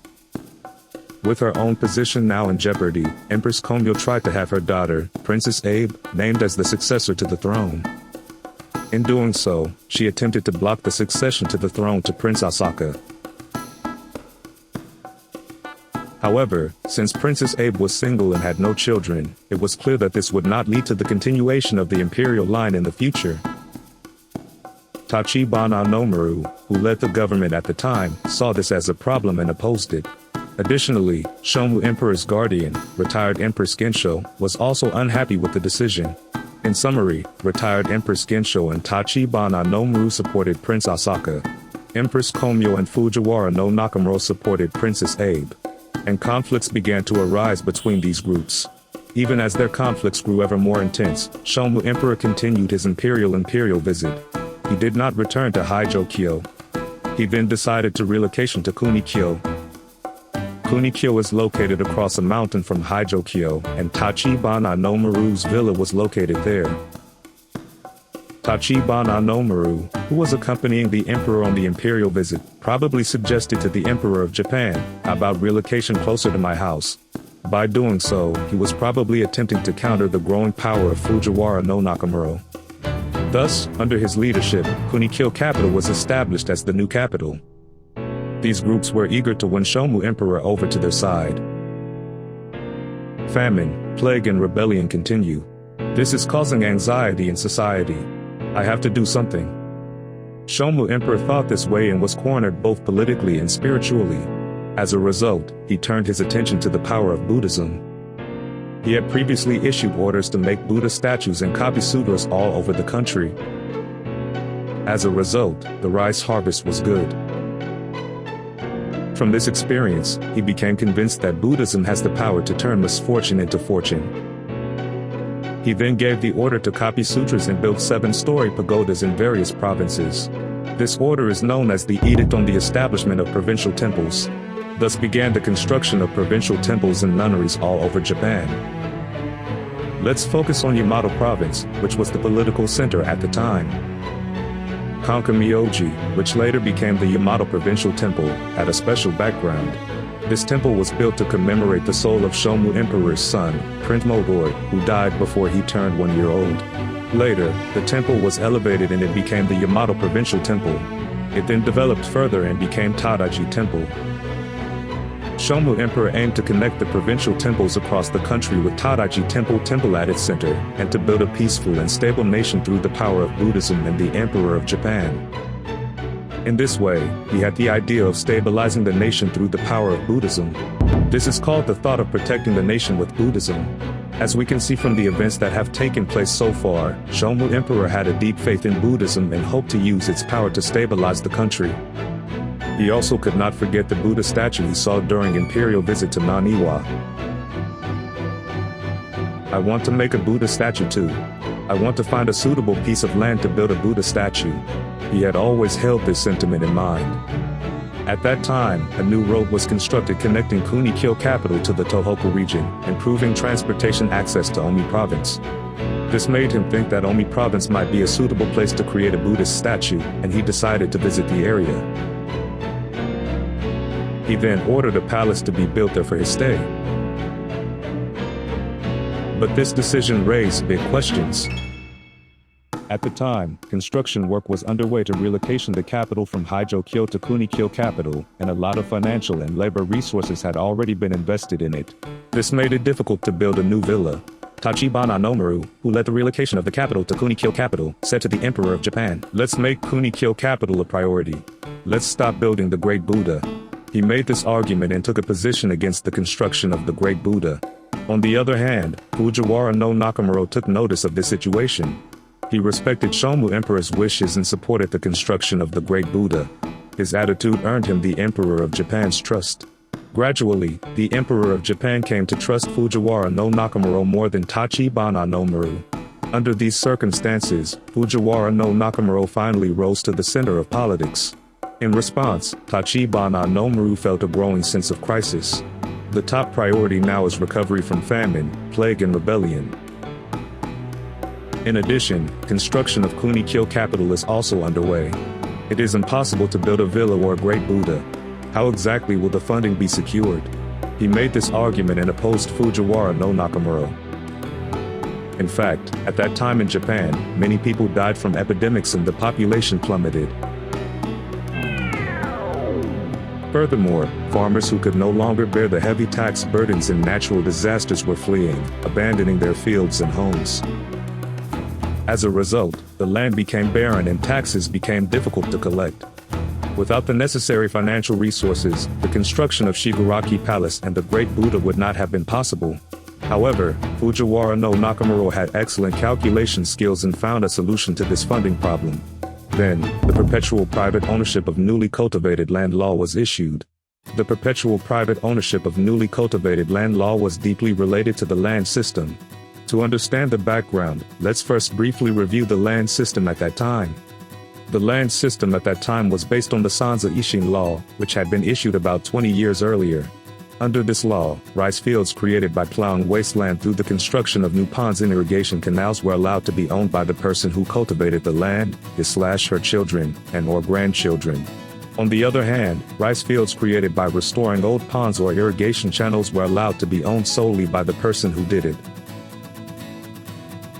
With her own position now in jeopardy, Empress Komyo tried to have her daughter, Princess Abe, named as the successor to the throne. In doing so, she attempted to block the succession to the throne to Prince Asaka. However, since Princess Abe was single and had no children, it was clear that this would not lead to the continuation of the imperial line in the future. Tachibana Nomaru, who led the government at the time, saw this as a problem and opposed it. Additionally, Shomu Emperor's guardian, retired Empress Gensho, was also unhappy with the decision. In summary, retired Empress Gensho and Tachibana Nomaru supported Prince Asaka. Empress Komyo and Fujiwara no Nakamura supported Princess Abe. And conflicts began to arise between these groups. Even as their conflicts grew ever more intense, Shomu Emperor continued his imperial visit. He did not return to Haijokyo. He then decided to relocation to Kunikyo. Kunikyo is located across a mountain from Haijokyo, and Tachibana Nomaru's villa was located there. Tachibana Nomaru, who was accompanying the emperor on the imperial visit, probably suggested to the Emperor of Japan, "How about relocation closer to my house?" By doing so, he was probably attempting to counter the growing power of Fujiwara no Nakamura. Thus, under his leadership, Kunikyo capital was established as the new capital. These groups were eager to win Shomu Emperor over to their side. Famine, plague and rebellion continue. This is causing anxiety in society. I have to do something. Shomu Emperor thought this way and was cornered both politically and spiritually. As a result, he turned his attention to the power of Buddhism. He had previously issued orders to make Buddha statues and copy sutras all over the country. As a result, the rice harvest was good. From this experience, he became convinced that Buddhism has the power to turn misfortune into fortune. He then gave the order to copy sutras and build 7-story pagodas in various provinces. This order is known as the Edict on the Establishment of Provincial Temples. Thus began the construction of provincial temples and nunneries all over Japan. Let's focus on Yamato Province, which was the political center at the time. Konkamyoji, which later became the Yamato Provincial Temple, had a special background. This temple was built to commemorate the soul of Shomu Emperor's son, Prince Mogor, who died before he turned 1 year old. Later, the temple was elevated and it became the Yamato Provincial Temple. It then developed further and became Tadaiji Temple. Shomu Emperor aimed to connect the provincial temples across the country with Tadaiji Temple at its center, and to build a peaceful and stable nation through the power of Buddhism and the Emperor of Japan. In this way, he had the idea of stabilizing the nation through the power of Buddhism. This is called the thought of protecting the nation with Buddhism. As we can see from the events that have taken place so far, Shomu Emperor had a deep faith in Buddhism and hoped to use its power to stabilize the country. He also could not forget the Buddha statue he saw during imperial visit to Naniwa. I want to make a Buddha statue too. I want to find a suitable piece of land to build a Buddha statue. He had always held this sentiment in mind. At that time, a new road was constructed connecting Kunikyo capital to the Tohoku region, improving transportation access to Omi province. This made him think that Omi province might be a suitable place to create a Buddhist statue, and he decided to visit the area. He then ordered a palace to be built there for his stay. But this decision raised big questions. At the time, construction work was underway to relocation the capital from Haijokyo to Kunikyo capital, and a lot of financial and labor resources had already been invested in it. This made it difficult to build a new villa. Tachibana Nomaru, who led the relocation of the capital to Kunikyo capital, said to the Emperor of Japan, "Let's make Kunikyo capital a priority. Let's stop building the Great Buddha." He made this argument and took a position against the construction of the Great Buddha. On the other hand, Fujiwara no Nakamura took notice of this situation. He respected Shomu Emperor's wishes and supported the construction of the Great Buddha. His attitude earned him the Emperor of Japan's trust. Gradually, the Emperor of Japan came to trust Fujiwara no Nakamura more than Tachibana Nomaru. Under these circumstances, Fujiwara no Nakamura finally rose to the center of politics. In response, Tachibana Nomaru felt a growing sense of crisis. The top priority now is recovery from famine, plague and rebellion. In addition, construction of Kunikyo capital is also underway. It is impossible to build a villa or a great Buddha. How exactly will the funding be secured? He made this argument and opposed Fujiwara no Nakamura. In fact, at that time in Japan, many people died from epidemics and the population plummeted. Furthermore, farmers who could no longer bear the heavy tax burdens and natural disasters were fleeing, abandoning their fields and homes. As a result, the land became barren and taxes became difficult to collect. Without the necessary financial resources, the construction of Shigaraki Palace and the Great Buddha would not have been possible. However, Fujiwara no Nakamura had excellent calculation skills and found a solution to this funding problem. Then, the perpetual private ownership of newly cultivated land law was issued. The perpetual private ownership of newly cultivated land law was deeply related to the land system. To understand the background, let's first briefly review the land system at that time. The land system at that time was based on the Sanza Ishin law, which had been issued about 20 years earlier. Under this law, rice fields created by plowing wasteland through the construction of new ponds and irrigation canals were allowed to be owned by the person who cultivated the land, his/her children, and/or grandchildren. On the other hand, rice fields created by restoring old ponds or irrigation channels were allowed to be owned solely by the person who did it.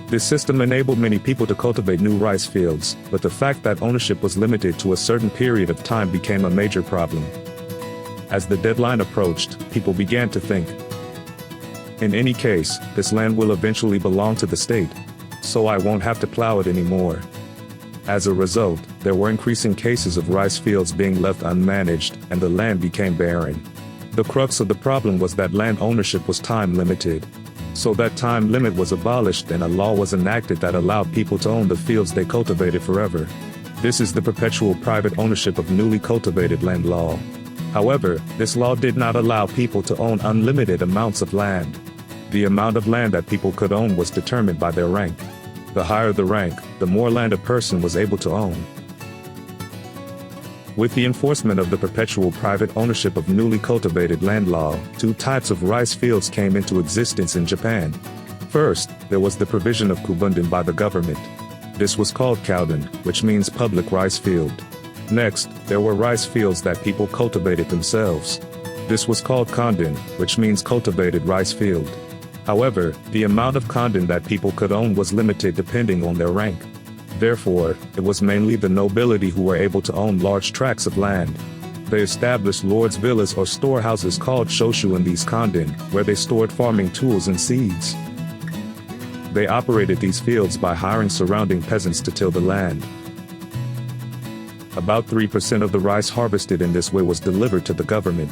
This system enabled many people to cultivate new rice fields, but the fact that ownership was limited to a certain period of time became a major problem. As the deadline approached, people began to think, in any case, this land will eventually belong to the state, so I won't have to plow it anymore. As a result, there were increasing cases of rice fields being left unmanaged, and the land became barren. The crux of the problem was that land ownership was time limited. So that time limit was abolished and a law was enacted that allowed people to own the fields they cultivated forever. This is the perpetual private ownership of newly cultivated land law. However, this law did not allow people to own unlimited amounts of land. The amount of land that people could own was determined by their rank. The higher the rank, the more land a person was able to own. With the enforcement of the perpetual private ownership of newly cultivated land law, two types of rice fields came into existence in Japan. First, there was the provision of kubundin by the government. This was called kauden, which means public rice field. Next, there were rice fields that people cultivated themselves. This was called kanden, which means cultivated rice field. However, the amount of kanden that people could own was limited depending on their rank. Therefore, it was mainly the nobility who were able to own large tracts of land. They established lords' villas or storehouses called shoshu in these kanden, where they stored farming tools and seeds. They operated these fields by hiring surrounding peasants to till the land. About 3% of the rice harvested in this way was delivered to the government.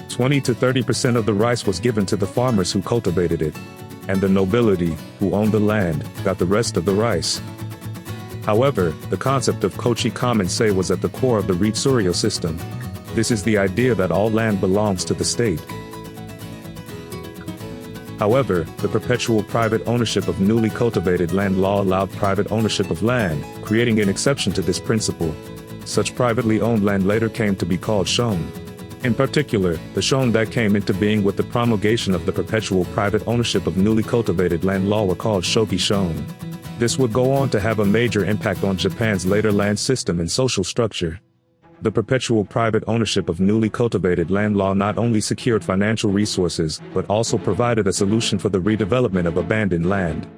20 to 30% of the rice was given to the farmers who cultivated it. And the nobility, who owned the land, got the rest of the rice. However, the concept of kochi kamense was at the core of the Ritsuryo system. This is the idea that all land belongs to the state. However, the perpetual private ownership of newly cultivated land law allowed private ownership of land, creating an exception to this principle. Such privately owned land later came to be called shon. In particular, the shon that came into being with the promulgation of the perpetual private ownership of newly cultivated land law were called shoki shon. This would go on to have a major impact on Japan's later land system and social structure. The perpetual private ownership of newly cultivated land law not only secured financial resources, but also provided a solution for the redevelopment of abandoned land.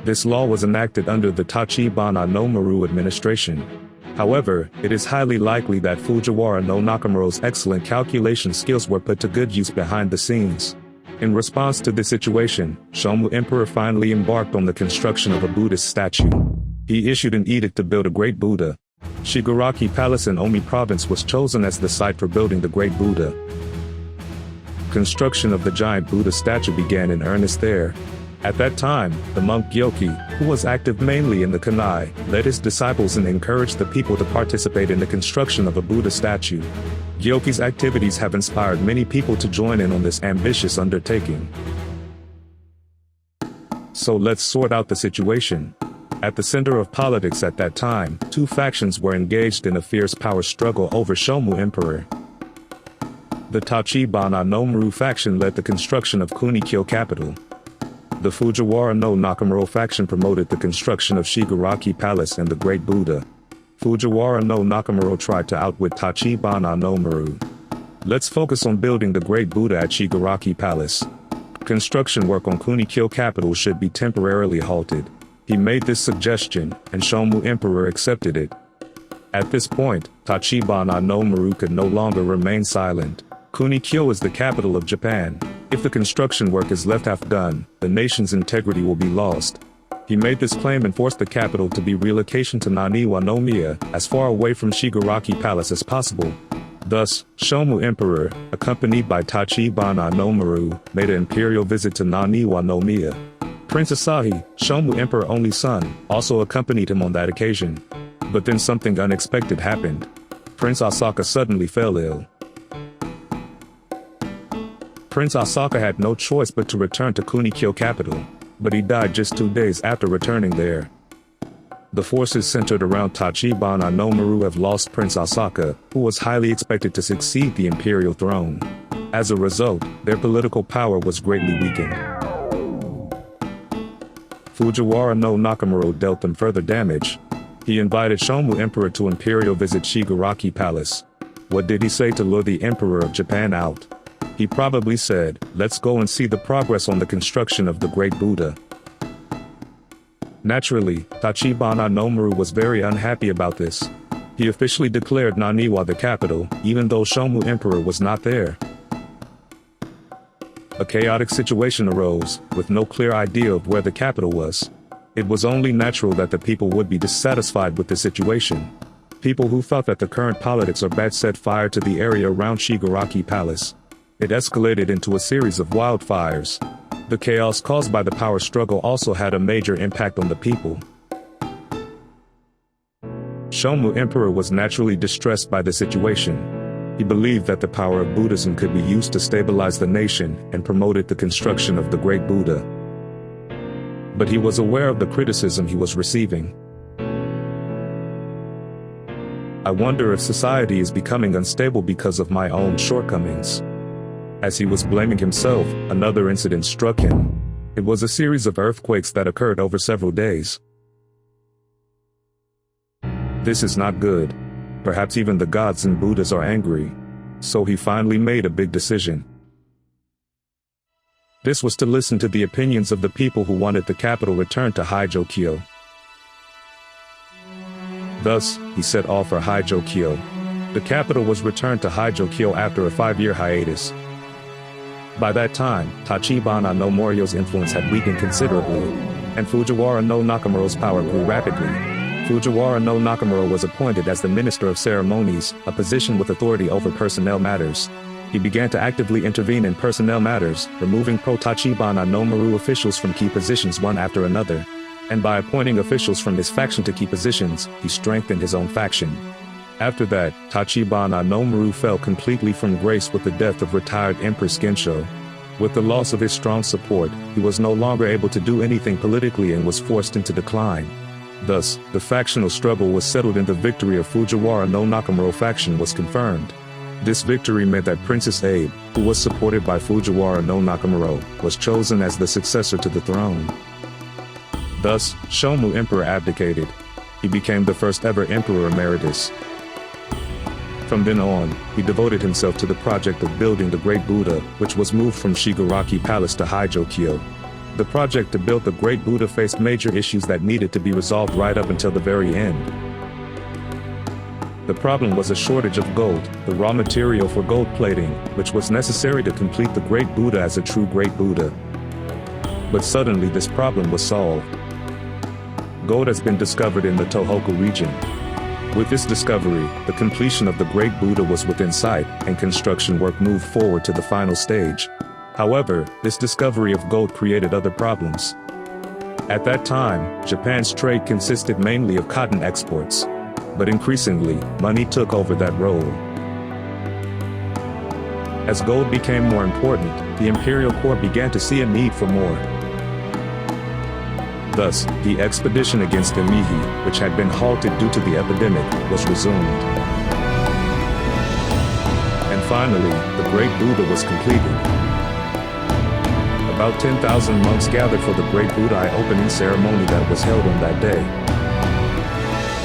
This law was enacted under the Tachibana no Maru administration. However, it is highly likely that Fujiwara no Nakamura's excellent calculation skills were put to good use behind the scenes. In response to this situation, Shomu Emperor finally embarked on the construction of a Buddhist statue. He issued an edict to build a great Buddha. Shigaraki Palace in Omi Province was chosen as the site for building the great Buddha. Construction of the giant Buddha statue began in earnest there. At that time, the monk Gyoki, who was active mainly in the Kanai, led his disciples and encouraged the people to participate in the construction of a Buddha statue. Gyoki's activities have inspired many people to join in on this ambitious undertaking. So let's sort out the situation. At the center of politics at that time, two factions were engaged in a fierce power struggle over Shomu Emperor. The Tachibana no Maru faction led the construction of Kunikyo capital. The Fujiwara no Nakamura faction promoted the construction of Shigaraki Palace and the Great Buddha. Fujiwara no Nakamura tried to outwit Tachibana no Maru. Let's focus on building the Great Buddha at Shigaraki Palace. Construction work on Kunikyo capital should be temporarily halted. He made this suggestion, and Shomu Emperor accepted it. At this point, Tachibana no Maru could no longer remain silent. Kunikyo is the capital of Japan. If the construction work is left half done, the nation's integrity will be lost. He made this claim and forced the capital to be relocation to Naniwa no Miya, as far away from Shigaraki Palace as possible. Thus, Shomu Emperor, accompanied by Tachibana no Maru, made an imperial visit to Naniwa no Miya. Prince Asahi, Shomu Emperor's only son, also accompanied him on that occasion. But then something unexpected happened. Prince Asaka suddenly fell ill. Prince Asaka had no choice but to return to Kunikyo capital, but he died just 2 days after returning there. The forces centered around Tachibana no Maru have lost Prince Asaka, who was highly expected to succeed the imperial throne. As a result, their political power was greatly weakened. Fujiwara no Nakamura dealt them further damage. He invited Shomu Emperor to imperial visit Shigaraki Palace. What did he say to lure the Emperor of Japan out? He probably said, "Let's go and see the progress on the construction of the Great Buddha." Naturally, Tachibana no Maru was very unhappy about this. He officially declared Naniwa the capital, even though Shomu Emperor was not there. A chaotic situation arose, with no clear idea of where the capital was. It was only natural that the people would be dissatisfied with the situation. People who felt that the current politics are bad set fire to the area around Shigaraki Palace. It escalated into a series of wildfires. The chaos caused by the power struggle also had a major impact on the people. Shomu Emperor was naturally distressed by the situation. He believed that the power of Buddhism could be used to stabilize the nation and promoted the construction of the Great Buddha. But he was aware of the criticism he was receiving. I wonder if society is becoming unstable because of my own shortcomings. As he was blaming himself, another incident struck him. It was a series of earthquakes that occurred over several days. This is not good. Perhaps even the gods and Buddhas are angry. So he finally made a big decision. This was to listen to the opinions of the people who wanted the capital returned to Haijokyo. Thus, he set off for Haijokyo. The capital was returned to Haijokyo after a 5-year hiatus. By that time, Tachibana no Morio's influence had weakened considerably, and Fujiwara no Nakamura's power grew rapidly. Fujiwara no Nakamura was appointed as the Minister of Ceremonies, a position with authority over personnel matters. He began to actively intervene in personnel matters, removing pro-Tachibana no Maru officials from key positions one after another. And by appointing officials from his faction to key positions, he strengthened his own faction. After that, Tachibana no Maru fell completely from grace with the death of retired Empress Gensho. With the loss of his strong support, he was no longer able to do anything politically and was forced into decline. Thus, the factional struggle was settled and the victory of Fujiwara no Nakamura faction was confirmed. This victory meant that Princess Abe, who was supported by Fujiwara no Nakamura, was chosen as the successor to the throne. Thus, Shomu Emperor abdicated. He became the first ever Emperor Emeritus. From then on, he devoted himself to the project of building the Great Buddha, which was moved from Shigaraki Palace to Haijokyo. The project to build the Great Buddha faced major issues that needed to be resolved right up until the very end. The problem was a shortage of gold, the raw material for gold plating, which was necessary to complete the Great Buddha as a true Great Buddha. But suddenly this problem was solved. Gold has been discovered in the Tohoku region. With this discovery, the completion of the Great Buddha was within sight, and construction work moved forward to the final stage. However, this discovery of gold created other problems. At that time, Japan's trade consisted mainly of cotton exports. But increasingly, money took over that role. As gold became more important, the imperial court began to see a need for more. Thus, the expedition against Emihi, which had been halted due to the epidemic, was resumed. And Finally, the Great Buddha was completed. About 10,000 monks gathered for the Great Buddha opening ceremony that was held on that day.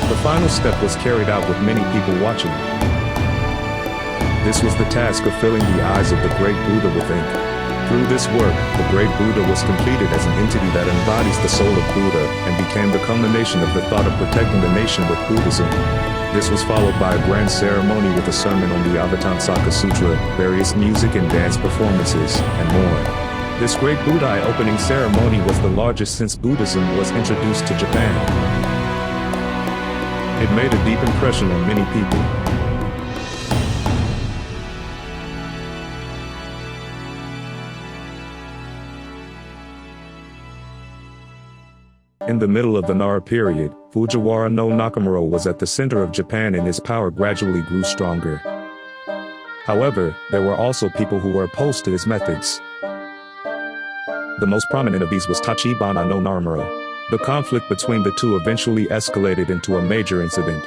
The final step was carried out with many people watching. This was the task of filling the eyes of the Great Buddha with ink. Through this work, the Great Buddha was completed as an entity that embodies the soul of Buddha and became the culmination of the thought of protecting the nation with Buddhism. This was followed by a grand ceremony with a sermon on the Avatamsaka Sutra, various music and dance performances, and more. This Great Buddha opening ceremony was the largest since Buddhism was introduced to Japan. It made a deep impression on many people. In the middle of the Nara period, Fujiwara no Nakamura was at the center of Japan and his power gradually grew stronger. However, there were also people who were opposed to his methods. The most prominent of these was Tachibana no Naramura. The conflict between the two eventually escalated into a major incident.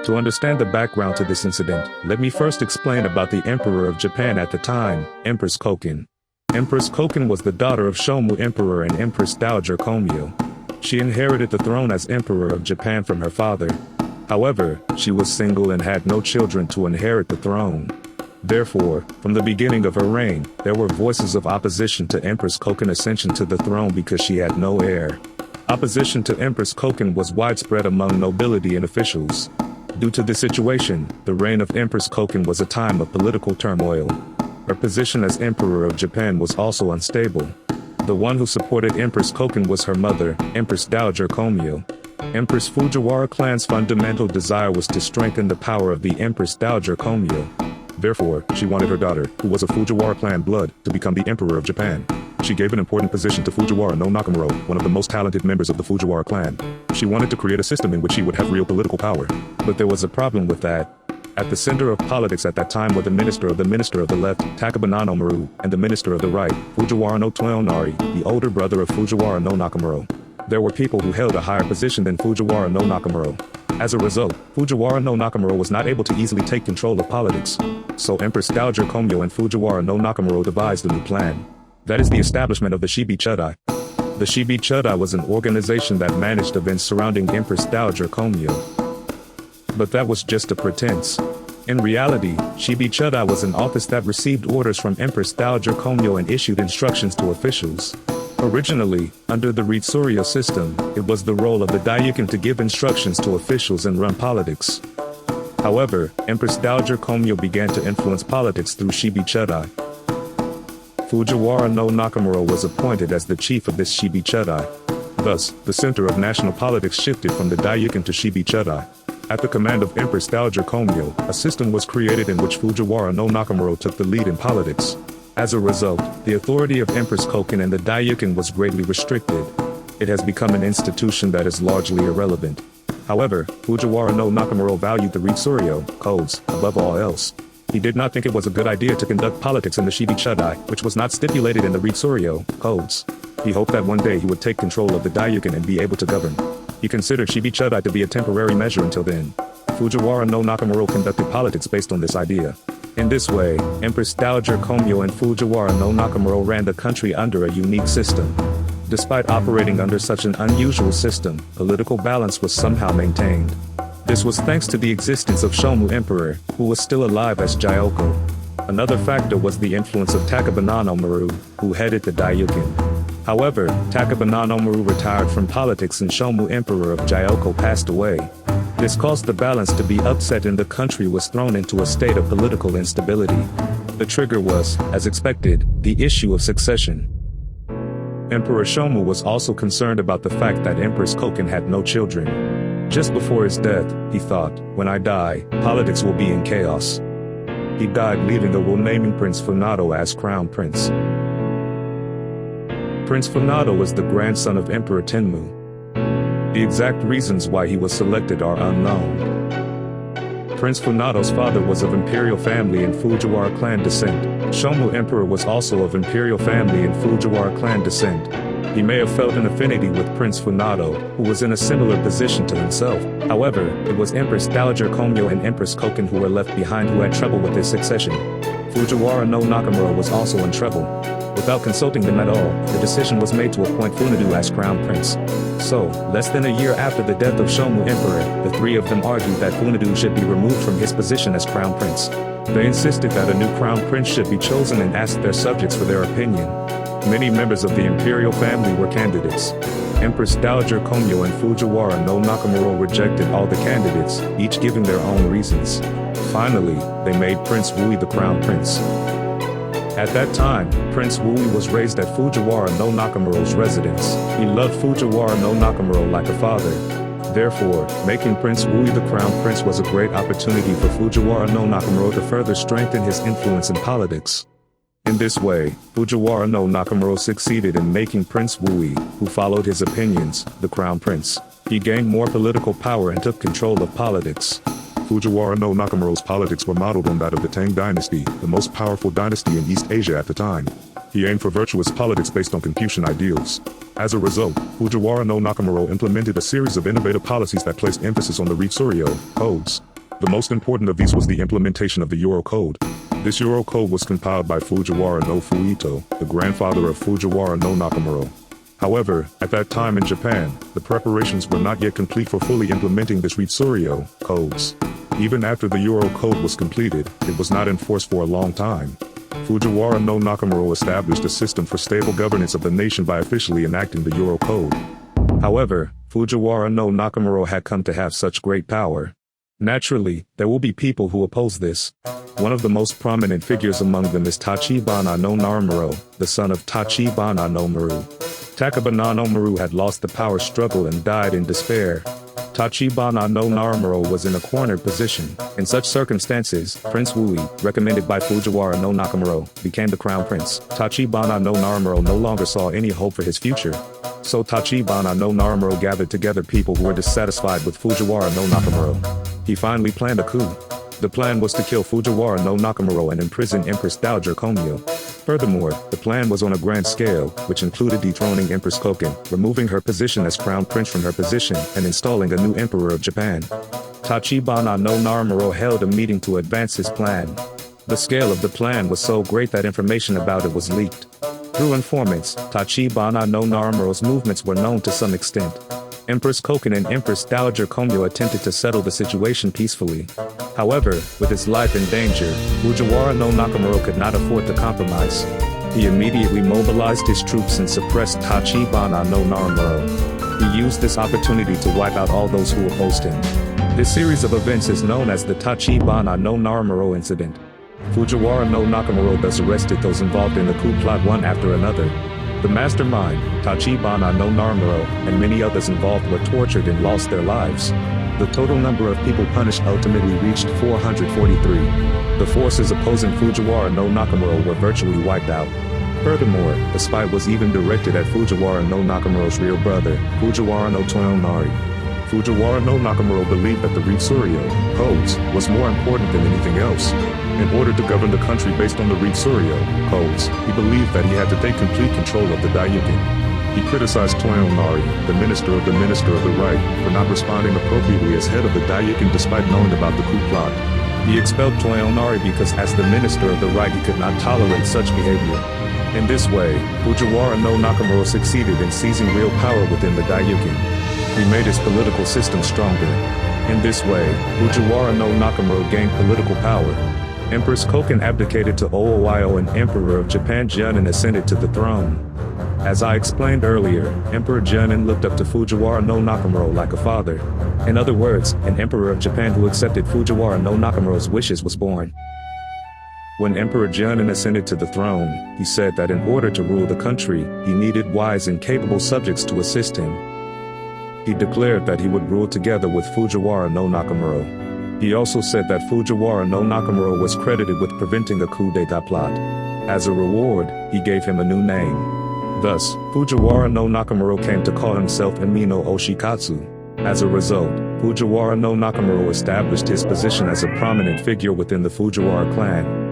To understand the background to this incident, let me first explain about the Emperor of Japan at the time, Empress Koken. Empress Koken was the daughter of Shomu Emperor and Empress Dowager Komyo. She inherited the throne as Emperor of Japan from her father. However, she was single and had no children to inherit the throne. Therefore, from the beginning of her reign, there were voices of opposition to Empress Koken's ascension to the throne because she had no heir. Opposition to Empress Koken was widespread among nobility and officials. Due to this situation, the reign of Empress Koken was a time of political turmoil. Her position as Emperor of Japan was also unstable. The one who supported Empress Koken was her mother, Empress Dowager Komyo. Empress Fujiwara clan's fundamental desire was to strengthen the power of the Empress Dowager Komyo. Therefore, she wanted her daughter, who was of Fujiwara clan blood, to become the Emperor of Japan. She gave an important position to Fujiwara no Nakamura, one of the most talented members of the Fujiwara clan. She wanted to create a system in which she would have real political power. But there was a problem with that. At the center of politics at that time were the minister of the left, Takabana no Maru, and the minister of the right, Fujiwara no Toyonari, the older brother of Fujiwara no Nakamura. There were people who held a higher position than Fujiwara no Nakamura. As a result, Fujiwara no Nakamura was not able to easily take control of politics. So Empress Dowager Komyo and Fujiwara no Nakamura devised a new plan. That is the establishment of the Shibi Chudai. The Shibi Chudai was an organization that managed events surrounding Empress Dowager Komyo. But that was just a pretense. In reality, Shibi Chudai was an office that received orders from Empress Dowager Komyo and issued instructions to officials. Originally, under the Ritsuryo system, it was the role of the Daiyukin to give instructions to officials and run politics. However, Empress Dowager Komyo began to influence politics through Shibi Chudai. Fujiwara no Nakamura was appointed as the chief of this Shibi Chudai. Thus, the center of national politics shifted from the Daiyukin to Shibi Chudai. At the command of Empress Dowager Komyo, a system was created in which Fujiwara no Nakamura took the lead in politics. As a result, the authority of Empress Koken and the Daiyukin was greatly restricted. It has become an institution that is largely irrelevant. However, Fujiwara no Nakamura valued the Ritsuryo codes above all else. He did not think it was a good idea to conduct politics in the Shibi Chudai, which was not stipulated in the Ritsuryo codes. He hoped that one day he would take control of the Daiyukin and be able to govern. He considered Shibi Chudai to be a temporary measure until then. Fujiwara no Nakamura conducted politics based on this idea. In this way, Empress Dowager Komyo and Fujiwara no Nakamura ran the country under a unique system. Despite operating under such an unusual system, political balance was somehow maintained. This was thanks to the existence of Shomu Emperor, who was still alive as Gyoko. Another factor was the influence of Takabana no Maru, who headed the Daiyukin. However, Takabana no Maru retired from politics and Shomu Emperor of Gyoko passed away. This caused the balance to be upset and the country was thrown into a state of political instability. The trigger was, as expected, the issue of succession. Emperor Shomu was also concerned about the fact that Empress Koken had no children. Just before his death, he thought, when I die, politics will be in chaos. He died leaving the well-naming Prince Funato as crown prince. Prince Funato was the grandson of Emperor Tenmu. The exact reasons why he was selected are unknown. Prince Funato's father was of imperial family and Fujiwara clan descent. Shomu Emperor was also of imperial family and Fujiwara clan descent. He may have felt an affinity with Prince Funato, who was in a similar position to himself. However, it was Empress Dowager Komyo and Empress Koken who were left behind who had trouble with their succession. Fujiwara no Nakamura was also in trouble. Without consulting them at all, the decision was made to appoint Funadu as crown prince. So, less than a year after the death of Shomu Emperor, the three of them argued that Funadu should be removed from his position as crown prince. They insisted that a new crown prince should be chosen and asked their subjects for their opinion. Many members of the imperial family were candidates. Empress Dowager Komyo and Fujiwara no Nakamura rejected all the candidates, each giving their own reasons. Finally, they made Prince Wui the crown prince. At that time, Prince Wui was raised at Fujiwara no Nakamura's residence. He loved Fujiwara no Nakamura like a father. Therefore, making Prince Wui the crown prince was a great opportunity for Fujiwara no Nakamura to further strengthen his influence in politics. In this way, Fujiwara no Nakamura succeeded in making Prince Wui, who followed his opinions, the crown prince. He gained more political power and took control of politics. Fujiwara no Nakamura's politics were modeled on that of the Tang dynasty, the most powerful dynasty in East Asia at the time. He aimed for virtuous politics based on Confucian ideals. As a result, Fujiwara no Nakamura implemented a series of innovative policies that placed emphasis on the Ritsuryo codes. The most important of these was the implementation of the Euro Code. This Euro Code was compiled by Fujiwara no Fuito, the grandfather of Fujiwara no Nakamura. However, at that time in Japan, the preparations were not yet complete for fully implementing this Ritsuryo codes. Even after the Euro Code was completed, it was not enforced for a long time. Fujiwara no Nakamura established a system for stable governance of the nation by officially enacting the Euro Code. However, Fujiwara no Nakamura had come to have such great power. Naturally, there will be people who oppose this. One of the most prominent figures among them is Tachibana no Naramuro, the son of Tachibana no Maru. Takabana no Maru had lost the power struggle and died in despair. Tachibana no Naramuro was in a cornered position. In such circumstances, Prince Wui, recommended by Fujiwara no Nakamura, became the crown prince. Tachibana no Naramuro no longer saw any hope for his future. So Tachibana no Naramuro gathered together people who were dissatisfied with Fujiwara no Nakamura. He finally planned a coup. The plan was to kill Fujiwara no Nakamura and imprison Empress Dowager Komyo. Furthermore, the plan was on a grand scale, which included dethroning Empress Koken, removing her position as crown prince from her position, and installing a new emperor of Japan. Tachibana no Naramuro held a meeting to advance his plan. The scale of the plan was so great that information about it was leaked. Through informants, Tachibana no Naramuro's movements were known to some extent. Empress Koken and Empress Dowager Komyo attempted to settle the situation peacefully. However, with his life in danger, Fujiwara no Nakamura could not afford to compromise. He immediately mobilized his troops and suppressed Tachibana no Naramuro. He used this opportunity to wipe out all those who opposed him. This series of events is known as the Tachibana no Naramuro incident. Fujiwara no Nakamura thus arrested those involved in the coup plot one after another. The mastermind, Tachibana no Naramuro, and many others involved were tortured and lost their lives. The total number of people punished ultimately reached 443. The forces opposing Fujiwara no Nakamura were virtually wiped out. Furthermore, the spy was even directed at Fujiwara no Nakamura's real brother, Fujiwara no Toyonari. Fujiwara no Nakamura believed that the Ritsuryo codes was more important than anything else. In order to govern the country based on the Ritsuryo codes, he believed that he had to take complete control of the Daiyukin. He criticized Toyonari, the minister of the right, for not responding appropriately as head of the Daiyukin despite knowing about the coup plot. He expelled Toyonari because as the minister of the right he could not tolerate such behavior. In this way, Fujiwara no Nakamura succeeded in seizing real power within the Daiyukin. He made his political system stronger. In this way, Fujiwara no Nakamura gained political power. Empress Koken abdicated to Owayo and Emperor of Japan Junin ascended to the throne. As I explained earlier, Emperor Junin looked up to Fujiwara no Nakamura like a father. In other words, an emperor of Japan who accepted Fujiwara no Nakamura's wishes was born. When Emperor Junin ascended to the throne, he said that in order to rule the country, he needed wise and capable subjects to assist him. He declared that he would rule together with Fujiwara no Nakamura. He also said that Fujiwara no Nakamura was credited with preventing a coup d'etat plot. As a reward, he gave him a new name. Thus, Fujiwara no Nakamura came to call himself Emino Oshikatsu. As a result, Fujiwara no Nakamura established his position as a prominent figure within the Fujiwara clan.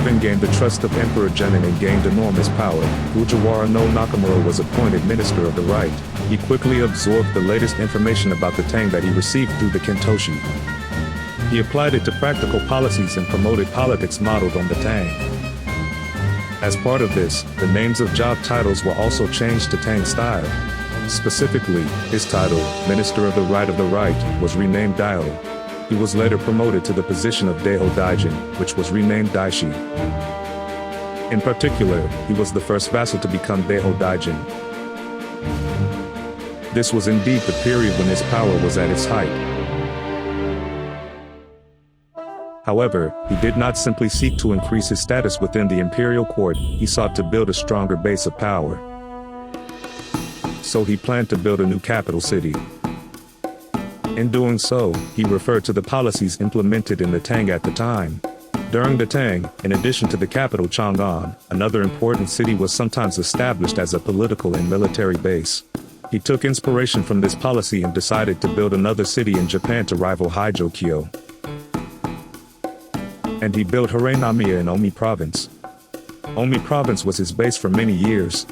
Having gained the trust of Emperor Genin and gained enormous power, Fujiwara no Nakamura was appointed Minister of the Right. He quickly absorbed the latest information about the Tang that he received through the Kintoshi. He applied it to practical policies and promoted politics modeled on the Tang. As part of this, the names of job titles were also changed to Tang style. Specifically, his title, Minister of the Right, was renamed Daio. He was later promoted to the position of Daiho Daijin, which was renamed Daishi. In particular, he was the first vassal to become Daiho Daijin. This was indeed the period when his power was at its height. However, he did not simply seek to increase his status within the imperial court, he sought to build a stronger base of power. So he planned to build a new capital city. In doing so, he referred to the policies implemented in the Tang at the time. During the Tang, in addition to the capital Chang'an, another important city was sometimes established as a political and military base. He took inspiration from this policy and decided to build another city in Japan to rival Haijokyo. And he built Hiranamiya in Omi province. Omi province was his base for many years.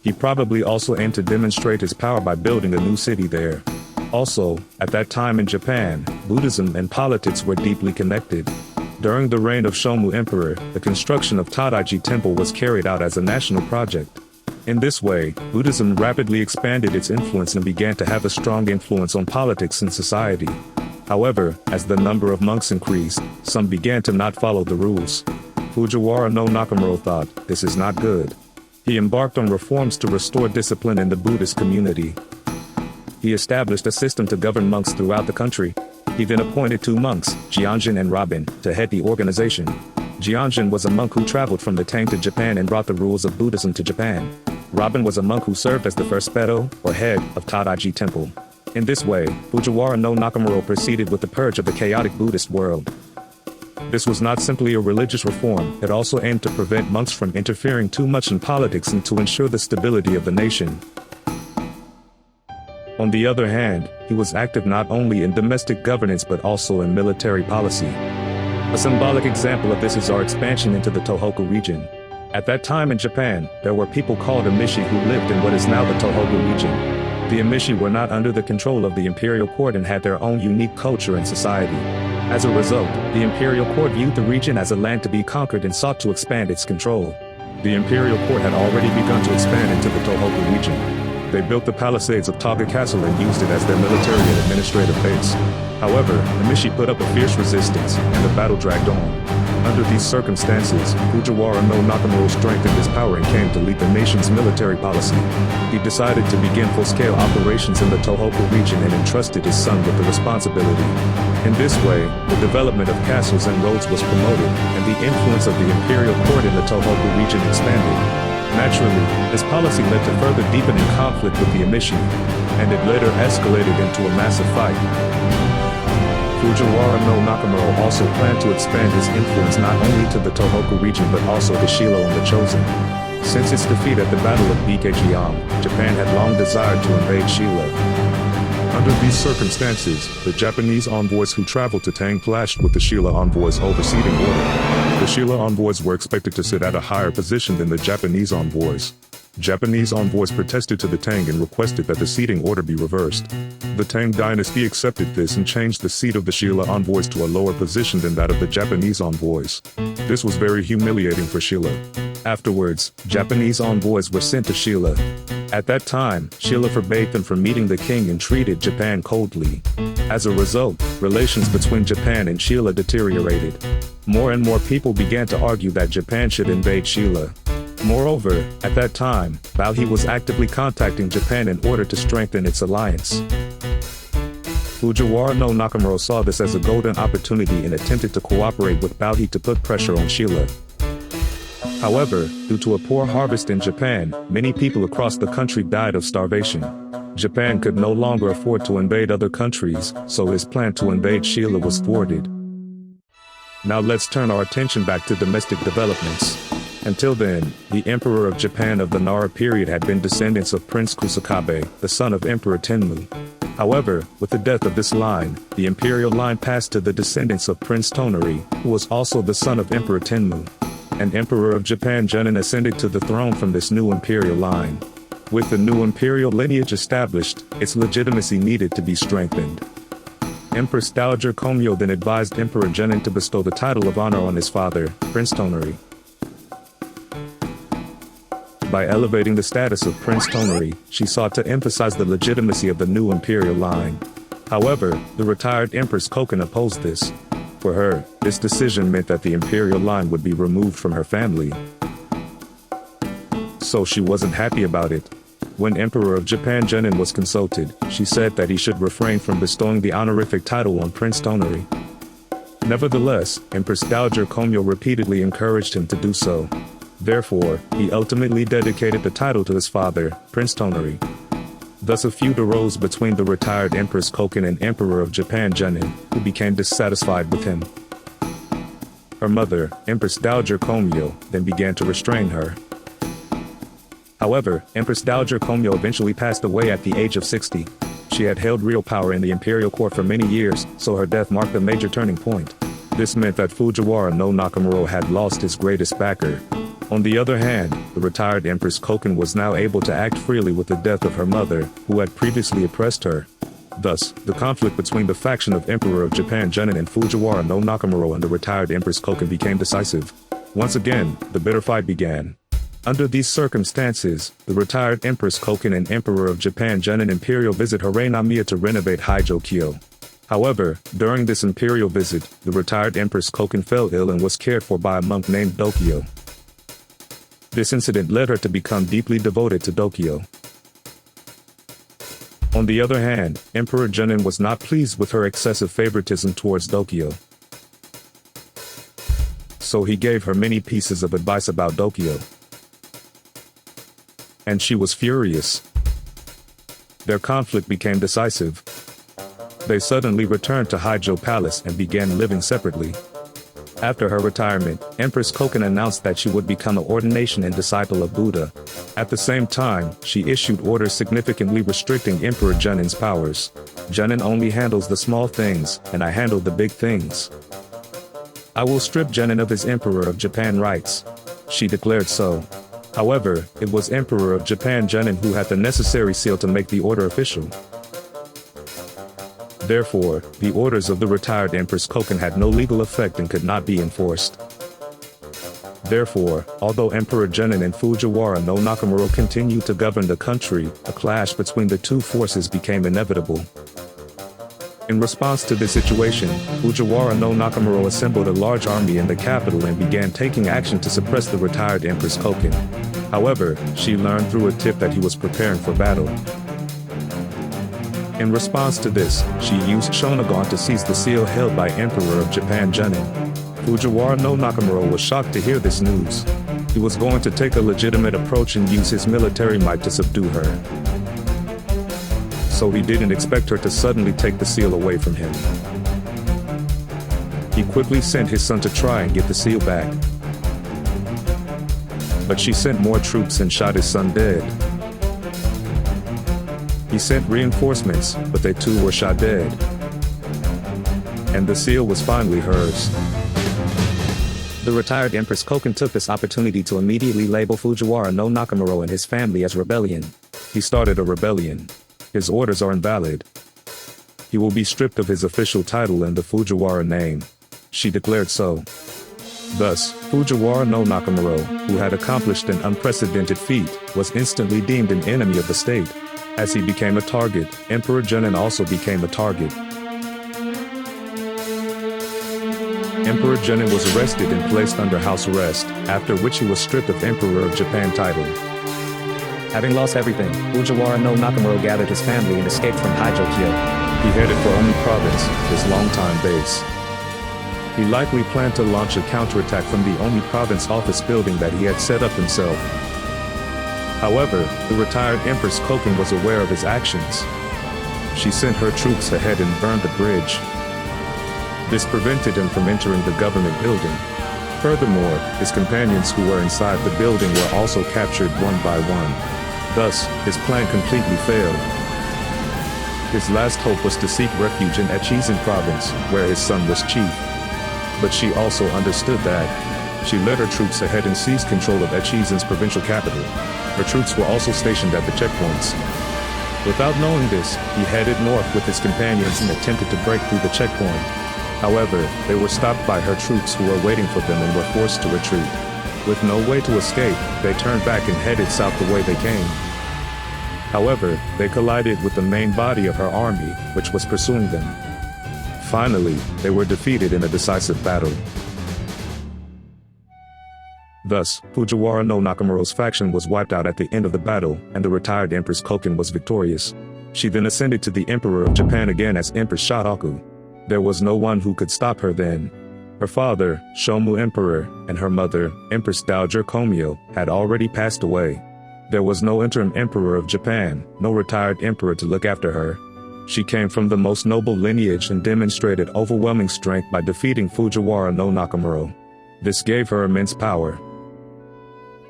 He probably also aimed to demonstrate his power by building a new city there. Also, at that time in Japan, Buddhism and politics were deeply connected. During the reign of Shomu Emperor, the construction of Tadaiji Temple was carried out as a national project. In this way, Buddhism rapidly expanded its influence and began to have a strong influence on politics and society. However, as the number of monks increased, some began to not follow the rules. Fujiwara no Nakamura thought, this is not good. He embarked on reforms to restore discipline in the Buddhist community. He established a system to govern monks throughout the country. He then appointed 2 monks, Jianjin and Robin, to head the organization. Jianjin was a monk who traveled from the Tang to Japan and brought the rules of Buddhism to Japan. Robin was a monk who served as the first Bedo, or head, of Tadaiji Temple. In this way, Fujiwara no Nakamura proceeded with the purge of the chaotic Buddhist world. This was not simply a religious reform, it also aimed to prevent monks from interfering too much in politics and to ensure the stability of the nation. On the other hand, he was active not only in domestic governance but also in military policy. A symbolic example of this is our expansion into the Tohoku region. At that time in Japan, there were people called Emishi who lived in what is now the Tohoku region. The Emishi were not under the control of the imperial court and had their own unique culture and society. As a result, the imperial court viewed the region as a land to be conquered and sought to expand its control. The imperial court had already begun to expand into the Tohoku region. They built the palisades of Taga Castle and used it as their military and administrative base. However, the Emishi put up a fierce resistance, and the battle dragged on. Under these circumstances, Fujiwara no Nakamura strengthened his power and came to lead the nation's military policy. He decided to begin full-scale operations in the Tohoku region and entrusted his son with the responsibility. In this way, the development of castles and roads was promoted, and the influence of the imperial court in the Tohoku region expanded. Naturally, this policy led to further deepening conflict with the Emishi, and it later escalated into a massive fight. Fujiwara no Nakamura also planned to expand his influence not only to the Tohoku region but also to Shilo and the Chosen. Since its defeat at the Battle of Bikejiyama, Japan had long desired to invade Shilo. Under these circumstances, the Japanese envoys who traveled to Tang clashed with the Shilla envoys over seating order. The Shilla envoys were expected to sit at a higher position than the Japanese envoys. Japanese envoys protested to the Tang and requested that the seating order be reversed. The Tang dynasty accepted this and changed the seat of the Shilla envoys to a lower position than that of the Japanese envoys. This was very humiliating for Shilla. Afterwards, Japanese envoys were sent to Shilla. At that time, Shilla forbade them from meeting the king and treated Japan coldly. As a result, relations between Japan and Shilla deteriorated. More and more people began to argue that Japan should invade Shilla. Moreover, at that time, Balhae was actively contacting Japan in order to strengthen its alliance. Fujiwara no Nakamura saw this as a golden opportunity and attempted to cooperate with Balhae to put pressure on Shilla. However, due to a poor harvest in Japan, many people across the country died of starvation. Japan could no longer afford to invade other countries, so his plan to invade Shilla was thwarted. Now let's turn our attention back to domestic developments. Until then, the Emperor of Japan of the Nara period had been descendants of Prince Kusakabe, the son of Emperor Tenmu. However, with the death of this line, the imperial line passed to the descendants of Prince Tonari, who was also the son of Emperor Tenmu. And Emperor of Japan Genin ascended to the throne from this new imperial line. With the new imperial lineage established, its legitimacy needed to be strengthened. Empress Dowager Komyo then advised Emperor Genin to bestow the title of honor on his father, Prince Tonari. By elevating the status of Prince Tonari, she sought to emphasize the legitimacy of the new imperial line. However, the retired Empress Koken opposed this. For her, this decision meant that the imperial line would be removed from her family. So she wasn't happy about it. When Emperor of Japan Genin was consulted, she said that he should refrain from bestowing the honorific title on Prince Tonari. Nevertheless, Empress Dowager Komyo repeatedly encouraged him to do so. Therefore, he ultimately dedicated the title to his father, Prince Tonari. Thus a feud arose between the retired Empress Koken and Emperor of Japan Genin, who became dissatisfied with him. Her mother, Empress Dowager Komyo, then began to restrain her. However, Empress Dowager Komyo eventually passed away at the age of 60. She had held real power in the imperial court for many years, so her death marked a major turning point. This meant that Fujiwara no Nakamura had lost his greatest backer. On the other hand, the retired Empress Koken was now able to act freely with the death of her mother, who had previously oppressed her. Thus, the conflict between the faction of Emperor of Japan Genin and Fujiwara no Nakamura and the retired Empress Koken became decisive. Once again, the bitter fight began. Under these circumstances, the retired Empress Koken and Emperor of Japan Genin imperial visit Hiranamiya to renovate Haijokyo. However, during this imperial visit, the retired Empress Koken fell ill and was cared for by a monk named Dokyo. This incident led her to become deeply devoted to Dokyo. On the other hand, Emperor Genin was not pleased with her excessive favoritism towards Dokyo. So he gave her many pieces of advice about Dokyo. And she was furious. Their conflict became decisive. They suddenly returned to Haijo Palace and began living separately. After her retirement, Empress Koken announced that she would become an ordination and disciple of Buddha. At the same time, she issued orders significantly restricting Emperor Genin's powers. Genin only handles the small things, and I handle the big things. I will strip Genin of his Emperor of Japan rights. She declared so. However, it was Emperor of Japan Genin who had the necessary seal to make the order official. Therefore, the orders of the retired Empress Koken had no legal effect and could not be enforced. Therefore, although Emperor Genin and Fujiwara no Nakamura continued to govern the country, a clash between the two forces became inevitable. In response to this situation, Fujiwara no Nakamura assembled a large army in the capital and began taking action to suppress the retired Empress Koken. However, she learned through a tip that he was preparing for battle. In response to this, she used Shonagon to seize the seal held by Emperor of Japan Genin. Fujiwara no Nakamura was shocked to hear this news. He was going to take a legitimate approach and use his military might to subdue her. So he didn't expect her to suddenly take the seal away from him. He quickly sent his son to try and get the seal back. But she sent more troops and shot his son dead. He sent reinforcements, but they too were shot dead. And the seal was finally hers. The retired Empress Koken took this opportunity to immediately label Fujiwara no Nakamura and his family as rebellion. He started a rebellion. His orders are invalid. He will be stripped of his official title and the Fujiwara name. She declared so. Thus, Fujiwara no Nakamura, who had accomplished an unprecedented feat, was instantly deemed an enemy of the state. As he became a target, Emperor Genin also became a target. Emperor Genin was arrested and placed under house arrest, after which he was stripped of Emperor of Japan title. Having lost everything, Fujiwara no Nakamura gathered his family and escaped from Haijokyo. He headed for Omi Province, his longtime base. He likely planned to launch a counterattack from the Omi Province office building that he had set up himself. However, the retired Empress Koken was aware of his actions. She sent her troops ahead and burned the bridge. This prevented him from entering the government building. Furthermore, his companions who were inside the building were also captured one by one. Thus, his plan completely failed. His last hope was to seek refuge in Echizen province, where his son was chief. But she also understood that. She led her troops ahead and seized control of Echizen's provincial capital. Her troops were also stationed at the checkpoints. Without knowing this, he headed north with his companions and attempted to break through the checkpoint. However, they were stopped by her troops who were waiting for them and were forced to retreat. With no way to escape, they turned back and headed south the way they came. However, they collided with the main body of her army, which was pursuing them. Finally, they were defeated in a decisive battle. Thus, Fujiwara no Nakamuro's faction was wiped out at the end of the battle, and the retired Empress Koken was victorious. She then ascended to the Emperor of Japan again as Empress Shotoku. There was no one who could stop her then. Her father, Shomu Emperor, and her mother, Empress Dowager Komio, had already passed away. There was no interim Emperor of Japan, no retired emperor to look after her. She came from the most noble lineage and demonstrated overwhelming strength by defeating Fujiwara no Nakamuro. This gave her immense power.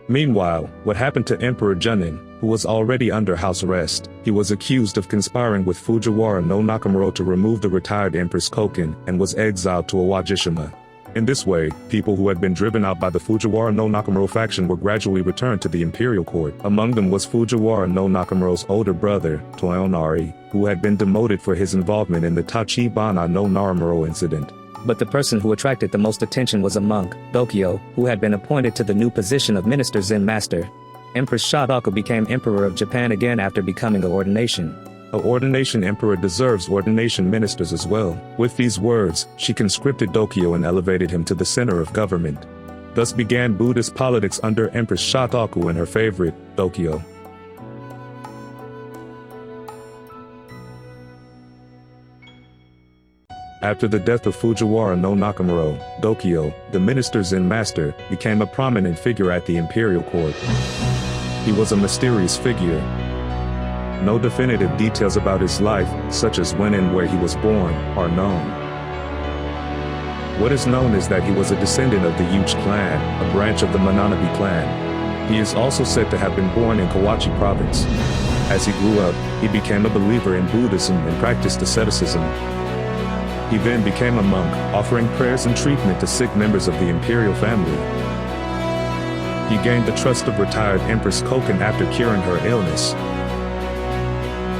Meanwhile, what happened to Emperor Junin, who was already under house arrest? He was accused of conspiring with Fujiwara no Nakamuro to remove the retired Empress Koken and was exiled to Awajishima. In this way, people who had been driven out by the Fujiwara no Nakamuro faction were gradually returned to the imperial court. Among them was Fujiwara no Nakamuro's older brother, Toyonari, who had been demoted for his involvement in the Tachibana no Naramuro incident. But the person who attracted the most attention was a monk, Dokyo, who had been appointed to the new position of Minister Zen Master. Empress Shotoku became Emperor of Japan again after becoming an ordination. An ordination emperor deserves ordination ministers as well. With these words, she conscripted Dokyo and elevated him to the center of government. Thus began Buddhist politics under Empress Shotoku and her favorite, Dokyo. After the death of Fujiwara no Nakamuro, Dokyo, the minister's Zen master, became a prominent figure at the imperial court. He was a mysterious figure. No definitive details about his life, such as when and where he was born, are known. What is known is that he was a descendant of the Yuchi clan, a branch of the Mananabi clan. He is also said to have been born in Kawachi province. As he grew up, he became a believer in Buddhism and practiced asceticism. He then became a monk, offering prayers and treatment to sick members of the imperial family. He gained the trust of retired Empress Koken after curing her illness.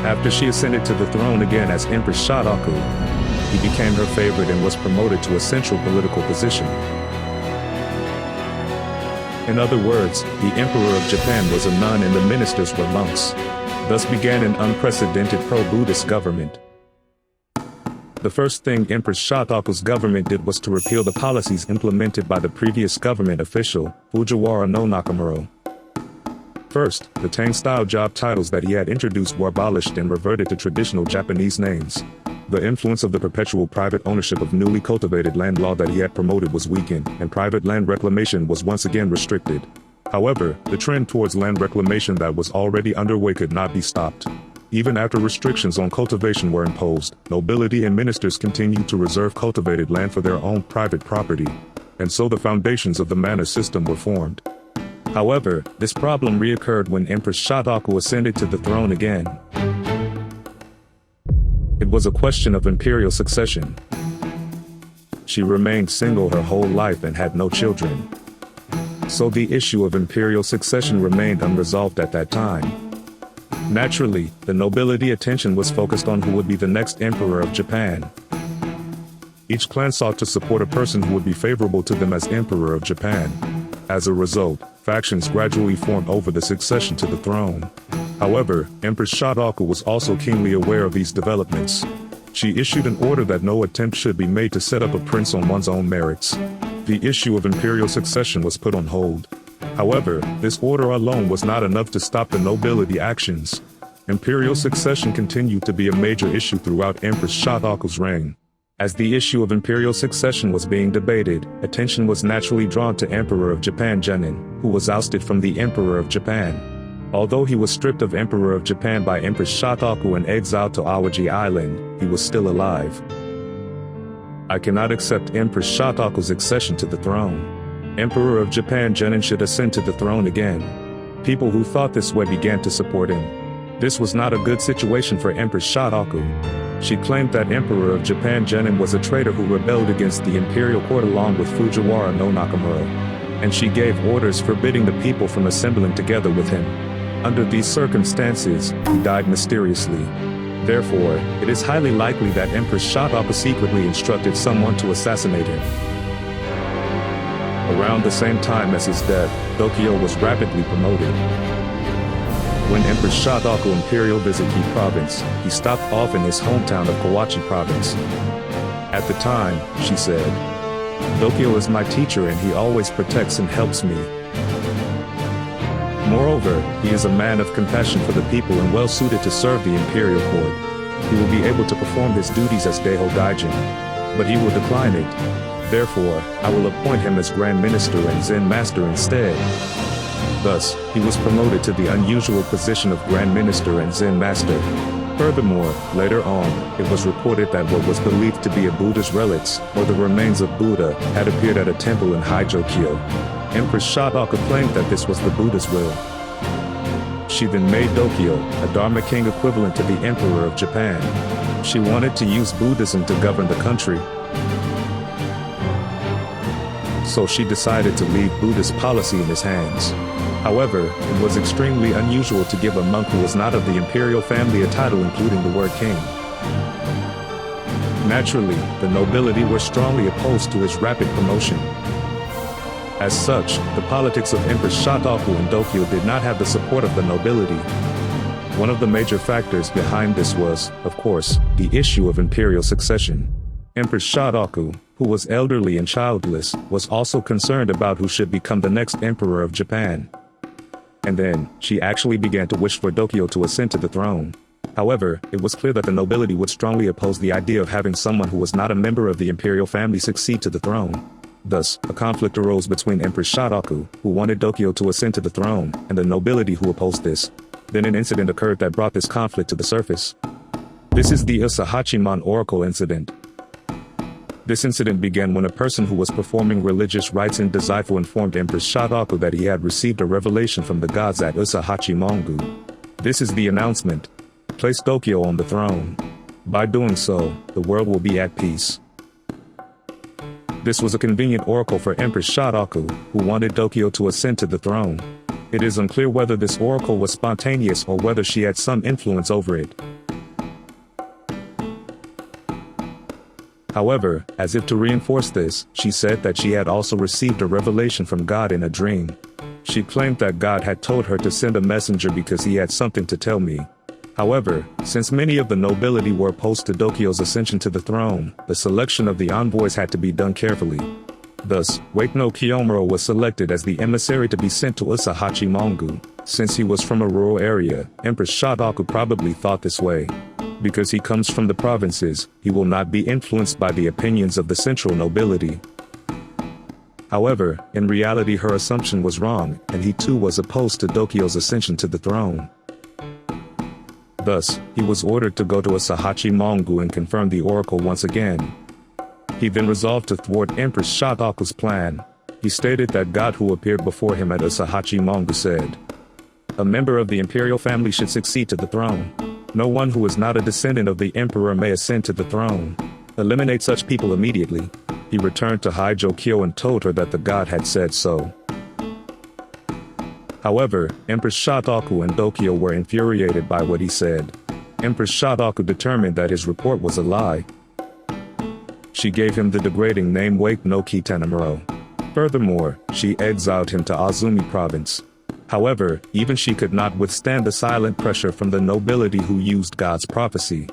After she ascended to the throne again as Empress Shotoku, he became her favorite and was promoted to a central political position. In other words, the Emperor of Japan was a nun and the ministers were monks. Thus began an unprecedented pro-Buddhist government. The first thing Empress Shotoku's government did was to repeal the policies implemented by the previous government official, Fujiwara no Nakamuro. First, the Tang-style job titles that he had introduced were abolished and reverted to traditional Japanese names. The influence of the perpetual private ownership of newly cultivated land law that he had promoted was weakened, and private land reclamation was once again restricted. However, the trend towards land reclamation that was already underway could not be stopped. Even after restrictions on cultivation were imposed, nobility and ministers continued to reserve cultivated land for their own private property. And so the foundations of the manor system were formed. However, this problem reoccurred when Empress Shotoku ascended to the throne again. It was a question of imperial succession. She remained single her whole life and had no children. So the issue of imperial succession remained unresolved at that time. Naturally, the nobility attention was focused on who would be the next emperor of Japan. Each clan sought to support a person who would be favorable to them as emperor of Japan. As a result, factions gradually formed over the succession to the throne. However, Empress Shotoku was also keenly aware of these developments. She issued an order that no attempt should be made to set up a prince on one's own merits. The issue of imperial succession was put on hold. However, this order alone was not enough to stop the nobility actions. Imperial succession continued to be a major issue throughout Empress Shotoku's reign. As the issue of imperial succession was being debated, attention was naturally drawn to Emperor of Japan Junin, who was ousted from the Emperor of Japan. Although he was stripped of Emperor of Japan by Empress Shotoku and exiled to Awaji Island, he was still alive. I cannot accept Empress Shotoku's accession to the throne. Emperor of Japan Junin should ascend to the throne again. People who thought this way began to support him. This was not a good situation for Empress Shotoku. She claimed that Emperor of Japan Genin was a traitor who rebelled against the imperial court along with Fujiwara no Nakamura, and she gave orders forbidding the people from assembling together with him. Under these circumstances, he died mysteriously. Therefore, it is highly likely that Empress Shotoku secretly instructed someone to assassinate him. Around the same time as his death, Dokyo was rapidly promoted. When Empress Shotoku Imperial visited Ki province, he stopped off in his hometown of Kawachi province. At the time, she said, "Dokyo is my teacher and he always protects and helps me. Moreover, he is a man of compassion for the people and well suited to serve the imperial court. He will be able to perform his duties as Daiho Gaijin, but he will decline it. Therefore, I will appoint him as Grand Minister and Zen Master instead." Thus, he was promoted to the unusual position of Grand Minister and Zen Master. Furthermore, later on, it was reported that what was believed to be a Buddha's relics, or the remains of Buddha, had appeared at a temple in Haijokyo. Empress Shotoku claimed that this was the Buddha's will. She then made Dokyo a Dharma king equivalent to the Emperor of Japan. She wanted to use Buddhism to govern the country. So she decided to leave Buddhist policy in his hands. However, it was extremely unusual to give a monk who was not of the imperial family a title including the word king. Naturally, the nobility were strongly opposed to his rapid promotion. As such, the politics of Empress Shotoku in Dokyo did not have the support of the nobility. One of the major factors behind this was, of course, the issue of imperial succession. Empress Shotoku, who was elderly and childless, was also concerned about who should become the next emperor of Japan. And then, she actually began to wish for Dokyo to ascend to the throne. However, it was clear that the nobility would strongly oppose the idea of having someone who was not a member of the imperial family succeed to the throne. Thus, a conflict arose between Empress Shotoku, who wanted Dokyo to ascend to the throne, and the nobility who opposed this. Then an incident occurred that brought this conflict to the surface. This is the Usahachimon Oracle incident. This incident began when a person who was performing religious rites in Dazaifu informed Empress Shotoku that he had received a revelation from the gods at Usahachimongu. This is the announcement. Place Dokyo on the throne. By doing so, the world will be at peace. This was a convenient oracle for Empress Shotoku, who wanted Dokyo to ascend to the throne. It is unclear whether this oracle was spontaneous or whether she had some influence over it. However, as if to reinforce this, she said that she had also received a revelation from God in a dream. She claimed that God had told her to send a messenger because he had something to tell me. However, since many of the nobility were opposed to Dokyo's ascension to the throne, the selection of the envoys had to be done carefully. Thus, Wake no Kiyomuro was selected as the emissary to be sent to Usahachimongu. Since he was from a rural area, Empress Shotoku probably thought this way. Because he comes from the provinces, he will not be influenced by the opinions of the central nobility. However, in reality her assumption was wrong, and he too was opposed to Dokyo's ascension to the throne. Thus, he was ordered to go to Usahachimongu and confirm the oracle once again. He then resolved to thwart Empress Shotoku's plan. He stated that God who appeared before him at Usahachimongu said, "A member of the imperial family should succeed to the throne. No one who is not a descendant of the emperor may ascend to the throne. Eliminate such people immediately." He returned to Haijokyo and told her that the god had said so. However, Empress Shotoku and Dokyo were infuriated by what he said. Empress Shotoku determined that his report was a lie. She gave him the degrading name Wake no Kitenamuro. Furthermore, she exiled him to Azumi province. However, even she could not withstand the silent pressure from the nobility who used God's prophecy.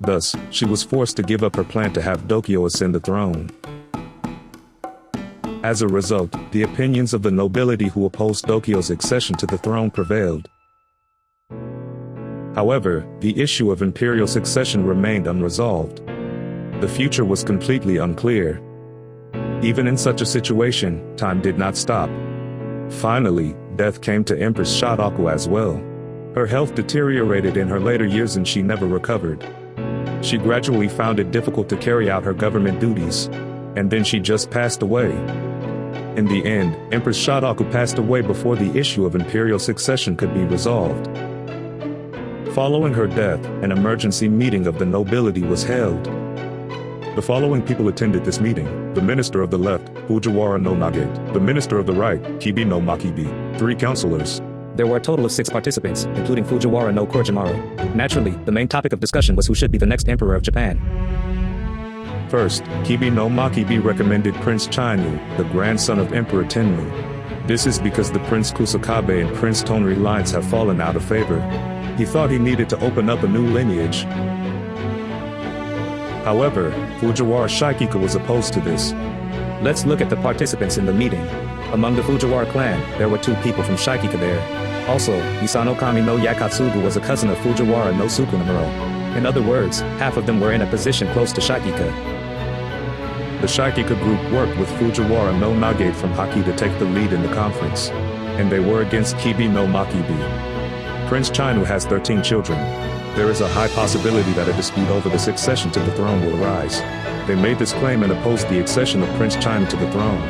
Thus, she was forced to give up her plan to have Dokyo ascend the throne. As a result, the opinions of the nobility who opposed Dokyo's accession to the throne prevailed. However, the issue of imperial succession remained unresolved. The future was completely unclear. Even in such a situation, time did not stop. Finally, death came to Empress Shotoku as well. Her health deteriorated in her later years and she never recovered. She gradually found it difficult to carry out her government duties. And then she just passed away. In the end, Empress Shotoku passed away before the issue of imperial succession could be resolved. Following her death, an emergency meeting of the nobility was held. The following people attended this meeting: the minister of the left, Fujiwara no Nagate; the minister of the right, Kibi no Makibi; 3 counselors. There were a total of 6 participants, including Fujiwara no Kojimaru. Naturally, the main topic of discussion was who should be the next emperor of Japan. First, Kibi no Makibi recommended Prince Chinu, the grandson of Emperor Tenmu. This is because the Prince Kusakabe and Prince Tonri lines have fallen out of favor. He thought he needed to open up a new lineage. However, Fujiwara Shaikika was opposed to this. Let's look at the participants in the meeting. Among the Fujiwara clan, there were 2 people from Shaikika there. Also, Isano Kami no Yakatsugu was a cousin of Fujiwara no Sukunamuro. In other words, half of them were in a position close to Shaikika. The Shaikika group worked with Fujiwara no Nagate from Haki to take the lead in the conference. And they were against Kibi no Makibi. Prince Chinu has 13 children. There is a high possibility that a dispute over the succession to the throne will arise. They made this claim and opposed the accession of Prince Chinu to the throne.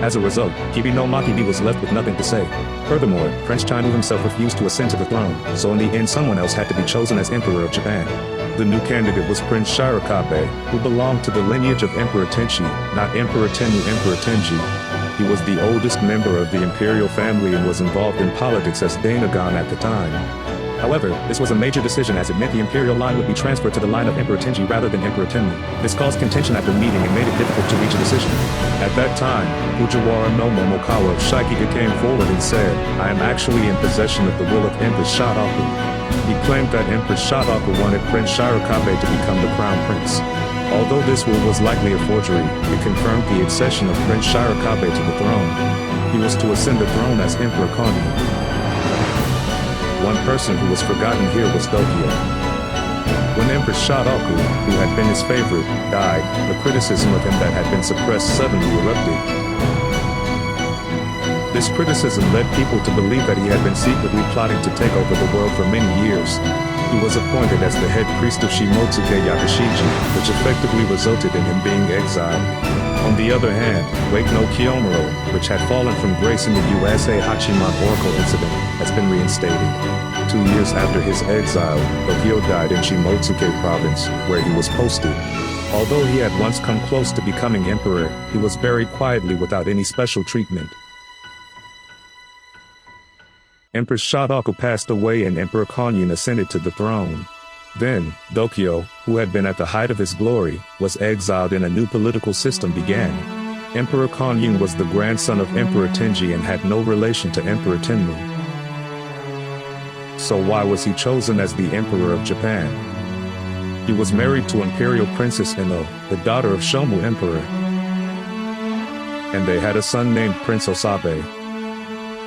As a result, Kibi no Makibi was left with nothing to say. Furthermore, Prince Chinu himself refused to ascend to the throne, so in the end someone else had to be chosen as Emperor of Japan. The new candidate was Prince Shirakabe, who belonged to the lineage of Emperor Tenchi, not Emperor Tenmu Emperor Tenji. He was the oldest member of the imperial family and was involved in politics as Dainagon at the time. However, this was a major decision as it meant the imperial line would be transferred to the line of Emperor Tenji rather than Emperor Tenmu. This caused contention at the meeting and made it difficult to reach a decision. At that time, Fujiwara no Momokawa of Shaikika came forward and said, "I am actually in possession of the will of Empress Shotoku." He claimed that Empress Shotoku wanted Prince Shirakabe to become the crown prince. Although this will was likely a forgery, it confirmed the accession of Prince Shirakabe to the throne. He was to ascend the throne as Emperor Konyu. One person who was forgotten here was Tokyo. When Empress Shotoku, who had been his favorite, died, the criticism of him that had been suppressed suddenly erupted. This criticism led people to believe that he had been secretly plotting to take over the world for many years. He was appointed as the head priest of Shimotsuke Yakashiji, which effectively resulted in him being exiled. On the other hand, Wake no Kiyomuro, which had fallen from grace in the USA Hachiman Oracle incident, has been reinstated. 2 years after his exile, Tokyo died in Shimotsuke province, where he was posted. Although he had once come close to becoming emperor, he was buried quietly without any special treatment. Empress Shotoku passed away and Emperor Konyu ascended to the throne. Then, Dokyo, who had been at the height of his glory, was exiled and a new political system began. Emperor Konyu was the grandson of Emperor Tenji and had no relation to Emperor Tenmu. So why was he chosen as the Emperor of Japan? He was married to Imperial Princess Ino, the daughter of Shomu Emperor. And they had a son named Prince Osabe.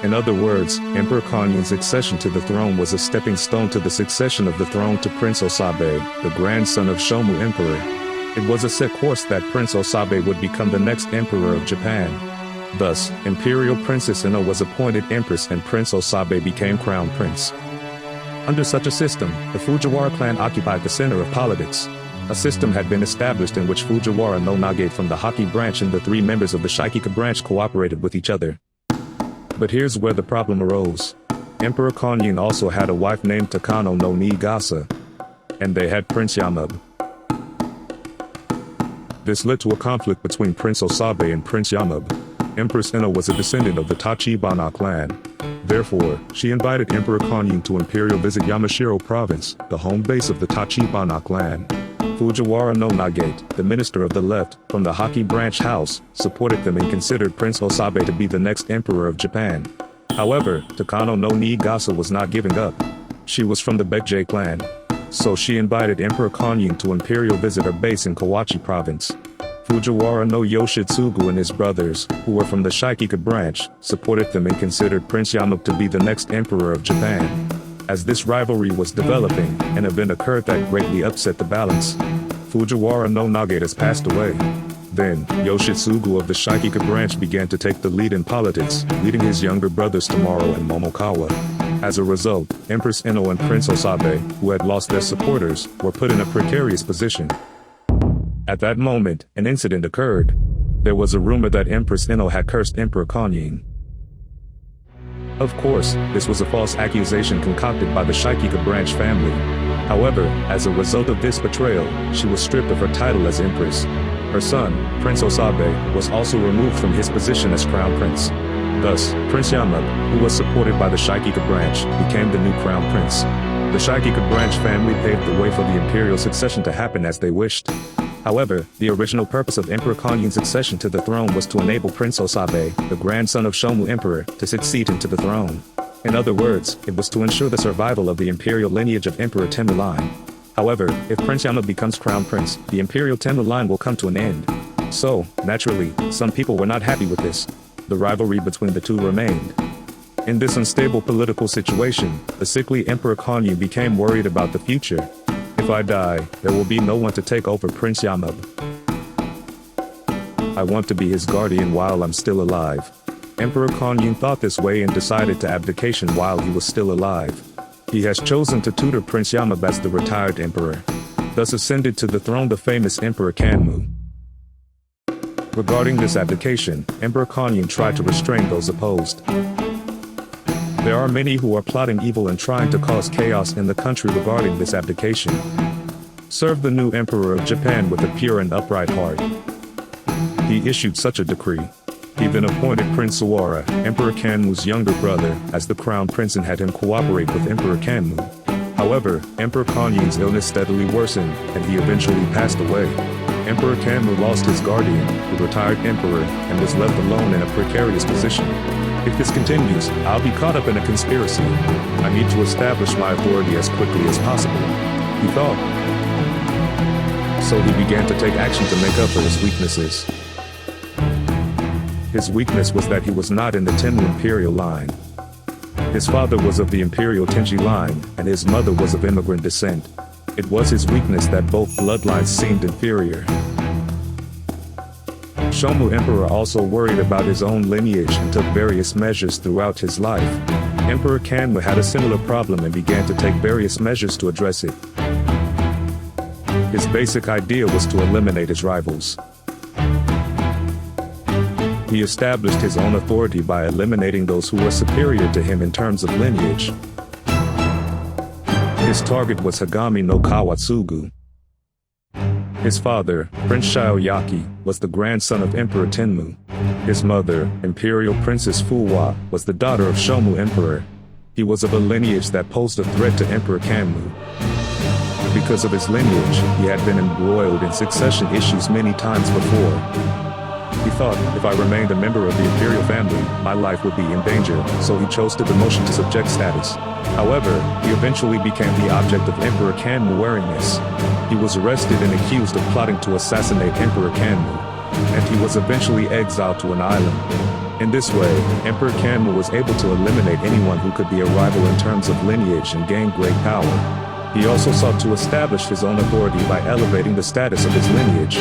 In other words, Emperor Konyu's accession to the throne was a stepping stone to the succession of the throne to Prince Osabe, the grandson of Shomu Emperor. It was a set course that Prince Osabe would become the next emperor of Japan. Thus, Imperial Princess Ino was appointed empress and Prince Osabe became crown prince. Under such a system, the Fujiwara clan occupied the center of politics. A system had been established in which Fujiwara no Nagate from the Haki branch and the 3 members of the Shaikika branch cooperated with each other. But here's where the problem arose. Emperor Konyu also had a wife named Takano no Niigasa. And they had Prince Yamub. This led to a conflict between Prince Osabe and Prince Yamub. Empress Ino was a descendant of the Tachibana clan. Therefore, she invited Emperor Konyu to imperial visit Yamashiro province, the home base of the Tachibana clan. Fujiwara no Nagate, the minister of the left, from the Haki branch house, supported them and considered Prince Osabe to be the next emperor of Japan. However, Takano no Niigasa was not giving up. She was from the Baekje clan. So she invited Emperor Konyu to imperial visit her base in Kawachi province. Fujiwara no Yoshitsugu and his brothers, who were from the Shaikika branch, supported them and considered Prince Yamub to be the next emperor of Japan. As this rivalry was developing, an event occurred that greatly upset the balance. Fujiwara no Nagate has passed away. Then, Yoshitsugu of the Shaikika branch began to take the lead in politics, leading his younger brothers Tomaro and Momokawa. As a result, Empress Ino and Prince Osabe, who had lost their supporters, were put in a precarious position. At that moment, an incident occurred. There was a rumor that Empress Ino had cursed Emperor Konyu. Of course, this was a false accusation concocted by the Shaikika branch family. However, as a result of this betrayal, she was stripped of her title as empress. Her son, Prince Osabe, was also removed from his position as crown prince. Thus, Prince Yamab, who was supported by the Shaikika branch, became the new crown prince. The Shaikika branch family paved the way for the imperial succession to happen as they wished. However, the original purpose of Emperor Konyun's succession to the throne was to enable Prince Osabe, the grandson of Shomu Emperor, to succeed him to the throne. In other words, it was to ensure the survival of the imperial lineage of Emperor Tenmu line. However, if Prince Yamab becomes crown prince, the imperial Tenmu line will come to an end. So, naturally, some people were not happy with this. The rivalry between the two remained. In this unstable political situation, the sickly Emperor Konyun became worried about the future. If I die, there will be no one to take over Prince Yamab. I want to be his guardian while I'm still alive. Emperor Konyun thought this way and decided to abdication while he was still alive. He has chosen to tutor Prince Yamab as the retired emperor. Thus ascended to the throne the famous Emperor Kanmu. Regarding this abdication, Emperor Konyun tried to restrain those opposed. There are many who are plotting evil and trying to cause chaos in the country regarding this abdication. Serve the new Emperor of Japan with a pure and upright heart. He issued such a decree. He then appointed Prince Sawara, Emperor Kanmu's younger brother, as the crown prince and had him cooperate with Emperor Kanmu. However, Emperor Konyun's illness steadily worsened, and he eventually passed away. Emperor Kanmu lost his guardian, the retired emperor, and was left alone in a precarious position. If this continues, I'll be caught up in a conspiracy. I need to establish my authority as quickly as possible, he thought. So he began to take action to make up for his weaknesses. His weakness was that he was not in the Tenmu imperial line. His father was of the imperial Tenji line, and his mother was of immigrant descent. It was his weakness that both bloodlines seemed inferior. Shomu Emperor also worried about his own lineage and took various measures throughout his life. Emperor Kanmu had a similar problem and began to take various measures to address it. His basic idea was to eliminate his rivals. He established his own authority by eliminating those who were superior to him in terms of lineage. His target was Hagami no Kawatsugu. His father, Prince Shioyaki, was the grandson of Emperor Tenmu. His mother, Imperial Princess Fuwa, was the daughter of Shomu Emperor. He was of a lineage that posed a threat to Emperor Kanmu. Because of his lineage, he had been embroiled in succession issues many times before. He thought, if I remained a member of the imperial family, my life would be in danger, so he chose the demotion to subject status. However, he eventually became the object of Emperor Kanmu wariness. He was arrested and accused of plotting to assassinate Emperor Kanmu, and he was eventually exiled to an island. In this way, Emperor Kanmu was able to eliminate anyone who could be a rival in terms of lineage and gain great power. He also sought to establish his own authority by elevating the status of his lineage.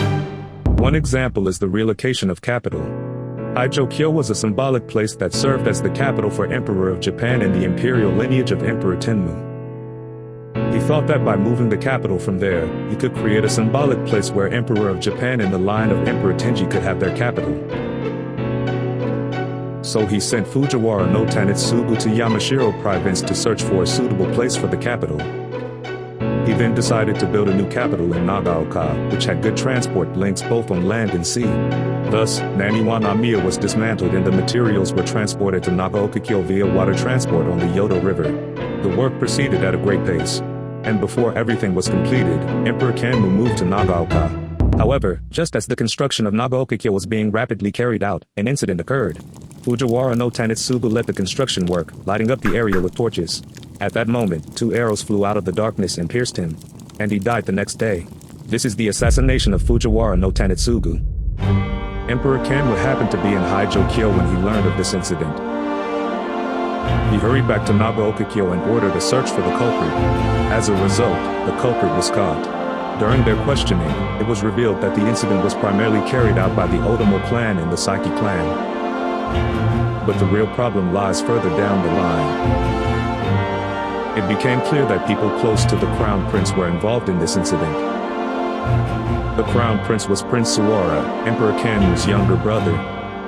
One example is the relocation of capital. Ijokyo was a symbolic place that served as the capital for Emperor of Japan and the imperial lineage of Emperor Tenmu. He thought that by moving the capital from there, he could create a symbolic place where Emperor of Japan and the line of Emperor Tenji could have their capital. So he sent Fujiwara no Tanitsugu to Yamashiro province to search for a suitable place for the capital. He then decided to build a new capital in Nagaoka, which had good transport links both on land and sea. Thus, Naniwa-Namiya was dismantled and the materials were transported to Nagaoka-kyo via water transport on the Yodo River. The work proceeded at a great pace. And before everything was completed, Emperor Kanmu moved to Nagaoka. However, just as the construction of Nagaoka-kyo was being rapidly carried out, an incident occurred. Fujiwara no Tanitsugu led the construction work, lighting up the area with torches. At that moment, 2 arrows flew out of the darkness and pierced him. And he died the next day. This is the assassination of Fujiwara no Tanitsugu. Emperor Kanmu happened to be in Haijokyo when he learned of this incident. He hurried back to Nagaoka-kyo and ordered a search for the culprit. As a result, the culprit was caught. During their questioning, it was revealed that the incident was primarily carried out by the Otomo clan and the Saiki clan. But the real problem lies further down the line. It became clear that people close to the Crown Prince were involved in this incident. The Crown Prince was Prince Sawara, Emperor Kanmu's younger brother.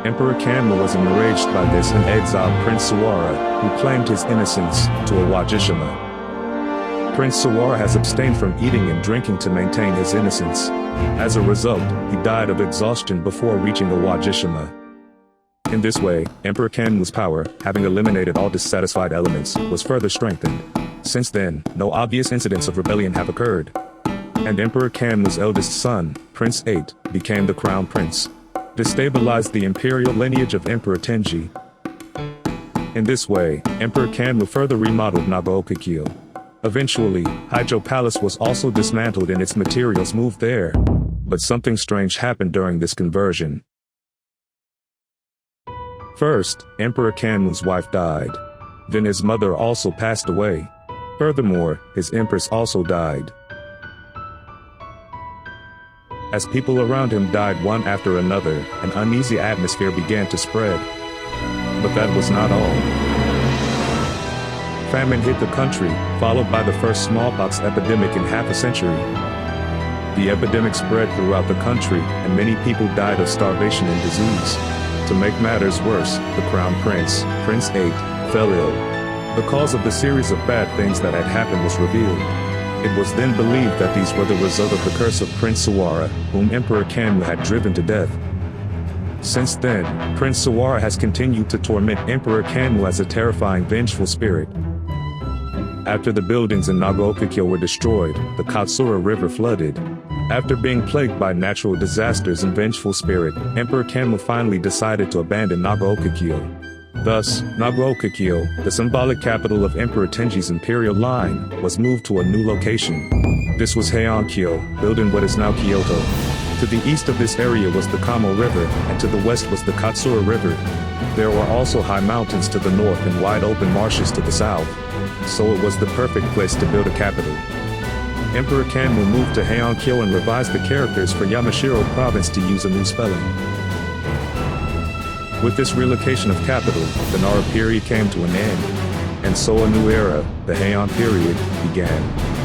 Emperor Kanmu was enraged by this and exiled Prince Sawara, who claimed his innocence, to Awajishima. Prince Sawara has abstained from eating and drinking to maintain his innocence. As a result, he died of exhaustion before reaching Awajishima. In this way, Emperor Kanmu's power, having eliminated all dissatisfied elements, was further strengthened. Since then, no obvious incidents of rebellion have occurred. And Emperor Kanmu's eldest son, Prince 8, became the crown prince. This stabilized the imperial lineage of Emperor Tenji. In this way, Emperor Kanmu further remodeled Nagaoka-kyo. Eventually, Haijo Palace was also dismantled and its materials moved there. But something strange happened during this conversion. First, Emperor Kanmu's wife died. Then his mother also passed away. Furthermore, his empress also died. As people around him died one after another, an uneasy atmosphere began to spread. But that was not all. Famine hit the country, followed by the first smallpox epidemic in half a century. The epidemic spread throughout the country, and many people died of starvation and disease. To make matters worse, the crown prince, Prince 8, fell ill. The cause of the series of bad things that had happened was revealed. It was then believed that these were the result of the curse of Prince Sawara, whom Emperor Kanmu had driven to death. Since then, Prince Sawara has continued to torment Emperor Kanmu as a terrifying, vengeful spirit. After the buildings in Nagaoka-kyo were destroyed, the Katsura River flooded. After being plagued by natural disasters and vengeful spirit, Emperor Kanmu finally decided to abandon Nagaoka-kyo. Thus, Nagaoka-kyo, the symbolic capital of Emperor Tenji's imperial line, was moved to a new location. This was Heian-kyo, built in what is now Kyoto. To the east of this area was the Kamo River, and to the west was the Katsura River. There were also high mountains to the north and wide open marshes to the south. So it was the perfect place to build a capital. Emperor Kanmu moved to Heian-kyo and revised the characters for Yamashiro province to use a new spelling. With this relocation of capital, the Nara period came to an end, and so a new era, the Heian period, began.